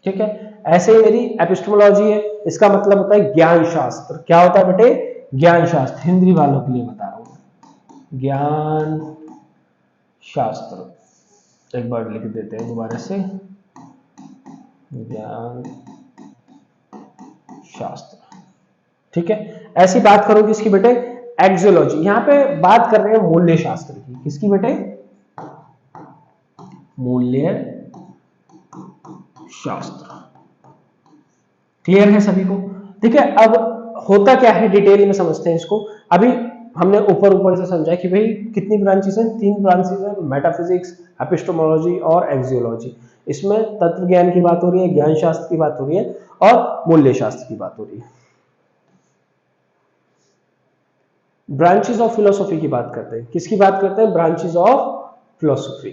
ठीक है, ऐसे ही मेरी एपिस्टेमोलॉजी है, इसका मतलब होता है ज्ञान शास्त्र। क्या होता है बेटे? ज्ञान शास्त्र। हिंदी वालों के लिए बता रहा हूं, ज्ञान शास्त्र। एक बार लिख देते हैं दोबारा से, ज्ञान शास्त्र। ठीक है, ऐसी बात करोगे इसकी बेटे एक्सियोलॉजी। यहां पे बात कर रहे हैं मूल्य शास्त्र की। किसकी बेटे? मूल्य शास्त्र। क्लियर है सभी को? ठीक है, अब होता क्या है डिटेल में समझते हैं इसको। अभी हमने ऊपर ऊपर से समझा कि भाई कितनी ब्रांचेस हैं? 3 ब्रांचेस हैं, मेटाफिजिक्स, एपिस्टेमोलॉजी और एक्सियोलॉजी। इसमें तत्व ज्ञान की बात हो रही है, ज्ञान शास्त्र की बात हो रही है और मूल्य शास्त्र की बात हो रही है। ब्रांचेस ऑफ फिलोसॉफी की बात करते हैं। किसकी बात करते हैं? Branches of philosophy.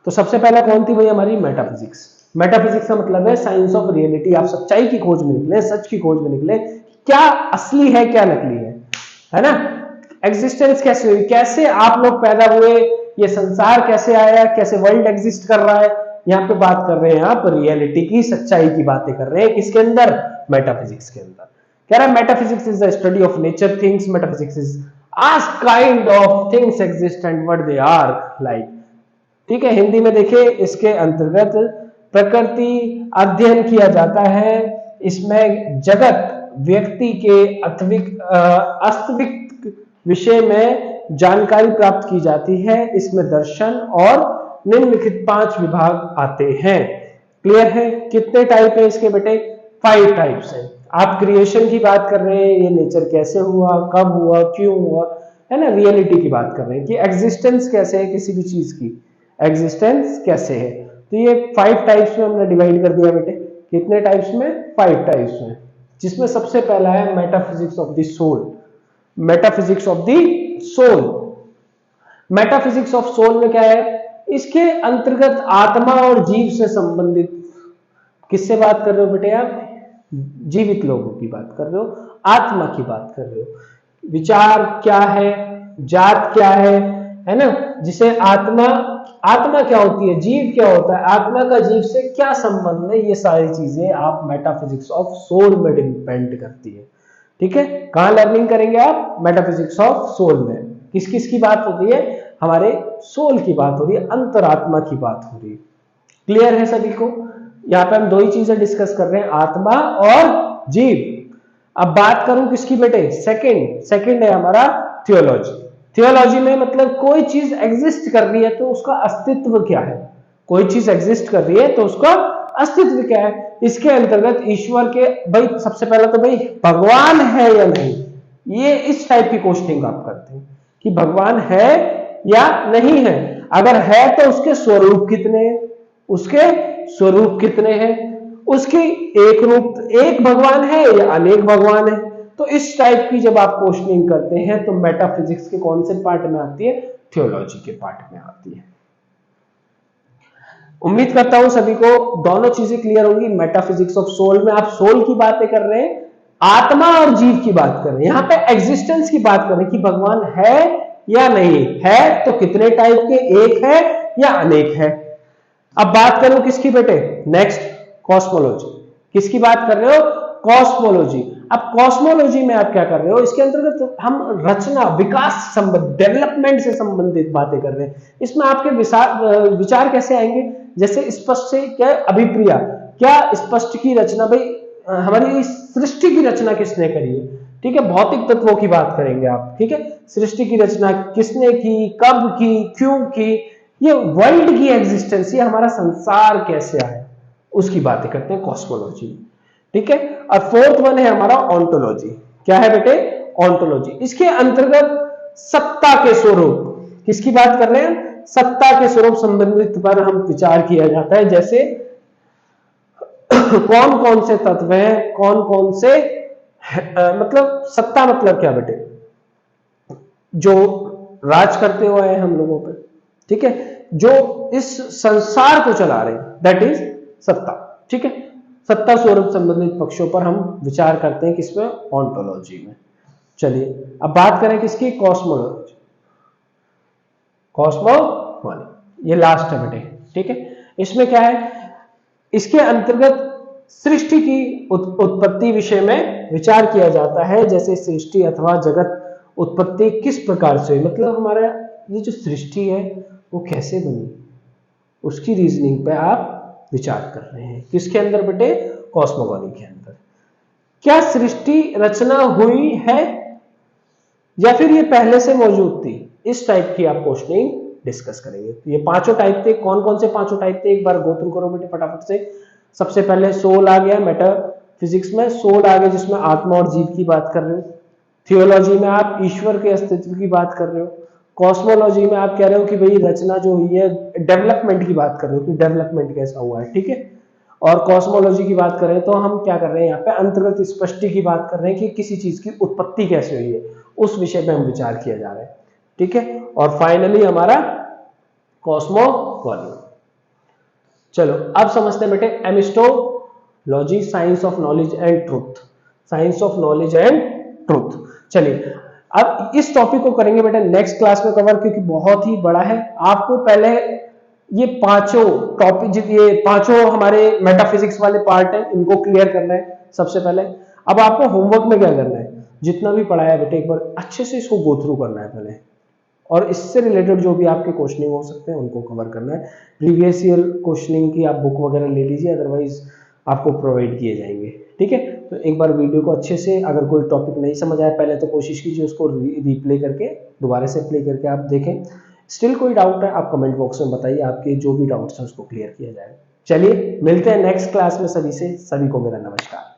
तो सबसे पहला कौन थी भाई? हमारी मेटाफिजिक्स। मेटाफिजिक्स का मतलब है साइंस ऑफ रियलिटी। आप सच्चाई की खोज में निकले, सच की खोज में निकले, क्या असली है क्या नकली है ना? एग्जिस्टेंस कैसे हुई, कैसे आप लोग पैदा हुए, ये संसार कैसे आया, कैसे वर्ल्ड एग्जिस्ट कर रहा है, यहाँ पे बात कर रहे हैं आप रियलिटी की, सच्चाई की बातें कर रहे हैं। किसके अंदर? मेटाफिजिक्स के अंदर। कह रहा है metaphysics is the study of nature things. Metaphysics is as kind of things exist and what they are like। ठीक है, हिंदी में देखिए इसके अंतर्गत प्रकृति अध्ययन किया जाता है। इसमें जगत व्यक्ति के वास्तविक विषय में जानकारी प्राप्त की जाती है। इसमें दर्शन और निम्नलिखित 5 विभाग आते हैं। क्लियर है? कितने टाइप है इसके बेटे? 5 टाइप्स हैं। आप क्रिएशन की बात कर रहे हैं, ये नेचर कैसे हुआ, कब हुआ, क्यों हुआ, है ना? रियलिटी की बात कर रहे हैं कि एग्जिस्टेंस कैसे है किसी भी चीज की, एग्जिस्टेंस कैसे है। तो ये 5 टाइप्स में हमने डिवाइड कर दिया बेटे। कितने टाइप्स में? 5 टाइप्स में, जिसमें सबसे पहला है metaphysics of the soul. Metaphysics of the soul. Metaphysics of soul में क्या है? इसके अंतर्गत आत्मा और जीव से संबंधित, किससे बात कर रहे हो बेटे आप? जीवित लोगों की बात कर रहे हो, आत्मा की बात कर रहे हो। विचार क्या है, जात क्या है ना, जिसे आत्मा, आत्मा क्या होती है, जीव क्या होता है, आत्मा का जीव से क्या संबंध है, ये सारी चीजें आप मेटाफिजिक्स ऑफ सोल में डिपेंड करती है। ठीक है, कहां लर्निंग करेंगे आप, मेटाफिजिक्स ऑफ सोल में। किस किस की बात होती है, हमारे सोल की बात हो रही है, अंतरात्मा की बात हो रही है। क्लियर है सभी को? यहाँ पे हम दो ही चीजें डिस्कस कर रहे हैं, आत्मा और जीव। अब बात करूं किसकी बेटे, सेकंड है हमारा थियोलॉजी। थियोलॉजी में मतलब कोई चीज एग्जिस्ट कर रही है तो उसका अस्तित्व क्या है, कोई चीज एग्जिस्ट कर रही है तो उसका अस्तित्व क्या है। इसके अंतर्गत ईश्वर के, भाई सबसे पहले तो भाई भगवान है या नहीं, ये इस टाइप की क्वेश्चनिंग आप करते हैं कि भगवान है या नहीं है। अगर है तो उसके स्वरूप कितने हैं, उसके स्वरूप कितने हैं, उसकी एक रूप, एक भगवान है या अनेक भगवान है। तो इस टाइप की जब आप क्वेश्चनिंग करते हैं तो मेटाफिजिक्स के कौन से पार्ट में आती है, थियोलॉजी के पार्ट में आती है। उम्मीद करता हूं सभी को दोनों चीजें क्लियर होंगी। मेटाफिजिक्स ऑफ सोल में आप सोल की बातें कर रहे हैं, आत्मा और जीव की बात कर रहे हैं, यहां पे एग्जिस्टेंस की बात कर रहे हैं कि भगवान है या नहीं है, तो कितने टाइप के, एक है या अनेक है। अब बात करूं किसकी बेटे, नेक्स्ट कॉस्मोलॉजी। किसकी बात कर रहे हो, कॉस्मोलॉजी। अब कॉस्मोलॉजी में आप क्या कर रहे हो, इसके अंतर्गत हम रचना, विकास से संबंधित, डेवलपमेंट से संबंधित बातें कर रहे हैं। इसमें आपके विचार कैसे आएंगे, जैसे स्पष्ट से क्या, अभिप्रिया, क्या स्पष्ट की रचना, भाई हमारी सृष्टि की रचना किसने करी है। ठीक है, भौतिक तत्वों की बात करेंगे आप। ठीक है, सृष्टि की रचना किसने की, कब की, क्यों की, ये वर्ल्ड की एग्जिस्टेंस, ये हमारा संसार कैसे आया, उसकी बातें करते हैं कॉस्मोलॉजी। ठीक है, और फोर्थ वन है हमारा ऑन्टोलॉजी। क्या है बेटे, ऑन्टोलॉजी। इसके अंतर्गत सत्ता के स्वरूप, किसकी बात कर रहे हैं, सत्ता के स्वरूप संबंधित पर हम विचार किया जाता है। जैसे कौन कौन से तत्व हैं, कौन कौन से मतलब सत्ता मतलब क्या बेटे, जो राज करते हुए हैं हम लोगों पे। ठीक है, जो इस संसार को चला रहे हैं, दैट इज सत्ता। ठीक है, सत्ता स्वरूप संबंधित पक्षों पर हम विचार करते हैं किसमें, ऑन्टोलॉजी में। चलिए अब बात करें किसकी, कॉस्मोलॉजी। कॉस्मोलॉजी ये लास्ट है बेटे। ठीक है, इसमें क्या है, इसके अंतर्गत सृष्टि की उत्पत्ति विषय में विचार किया जाता है। जैसे सृष्टि अथवा जगत उत्पत्ति किस प्रकार से, मतलब हमारा ये जो सृष्टि है वो कैसे बनी, उसकी रीजनिंग पे आप विचार कर रहे हैं। किसके अंदर बेटे, कॉस्मोगॉनी के अंदर। क्या सृष्टि रचना हुई है या फिर ये पहले से मौजूद थी, इस टाइप की आप क्वेश्चनिंग डिस्कस करेंगे। तो ये पांचों टाइप थे, कौन कौन से पांचों टाइप थे, एक बार गो थ्रू करो बेटे फटाफट से। सबसे पहले सोल आ गया, मेटाफिजिक्स में सोल आ गया, जिसमें आत्मा और जीव की बात कर रहे हो। थियोलॉजी में आप ईश्वर के अस्तित्व की बात कर रहे हो। कॉस्मोलॉजी में आप कह रहे हो कि भाई रचना जो हुई है, डेवलपमेंट की बात कर रहे हो कि डेवलपमेंट कैसा हुआ है। ठीक है, और कॉस्मोलॉजी की बात करें तो हम क्या कर रहे हैं, यहाँ पे अंतर्गत स्पष्टि की बात कर रहे हैं कि किसी चीज की उत्पत्ति कैसे हुई है, उस विषय पे हम विचार किया जा रहा है। ठीक है, और फाइनली हमारा कॉस्मोलॉजी। चलो अब समझते हैं बेटे epistemology, science of knowledge and truth. Science of knowledge and truth. चलिए अब इस टॉपिक को करेंगे बेटे नेक्स्ट क्लास में कवर, क्योंकि बहुत ही बड़ा है। आपको पहले ये पांचों टॉपिक, ये पांचों हमारे मेटाफिजिक्स वाले पार्ट हैं, इनको क्लियर करना है सबसे पहले। अब आपको होमवर्क में क्या करना है, जितना भी पढ़ाया बेटे एक बार अच्छे से इसको गो थ्रू करना है पहले, और इससे रिलेटेड जो भी आपके क्वेश्चनिंग हो सकते हैं उनको कवर करना है। प्रीवियस ईयर क्वेश्चनिंग की आप बुक वगैरह ले लीजिए, अदरवाइज आपको प्रोवाइड किए जाएंगे। ठीक है, तो एक बार वीडियो को अच्छे से, अगर कोई टॉपिक नहीं समझ आया पहले तो कोशिश कीजिए उसको रिप्ले करके, दोबारा से प्ले करके आप देखें। स्टिल कोई डाउट है आप कमेंट बॉक्स में बताइए, आपके जो भी डाउट्स हैं उसको क्लियर किया जाए। चलिए मिलते हैं नेक्स्ट क्लास में, सभी को मेरा नमस्कार।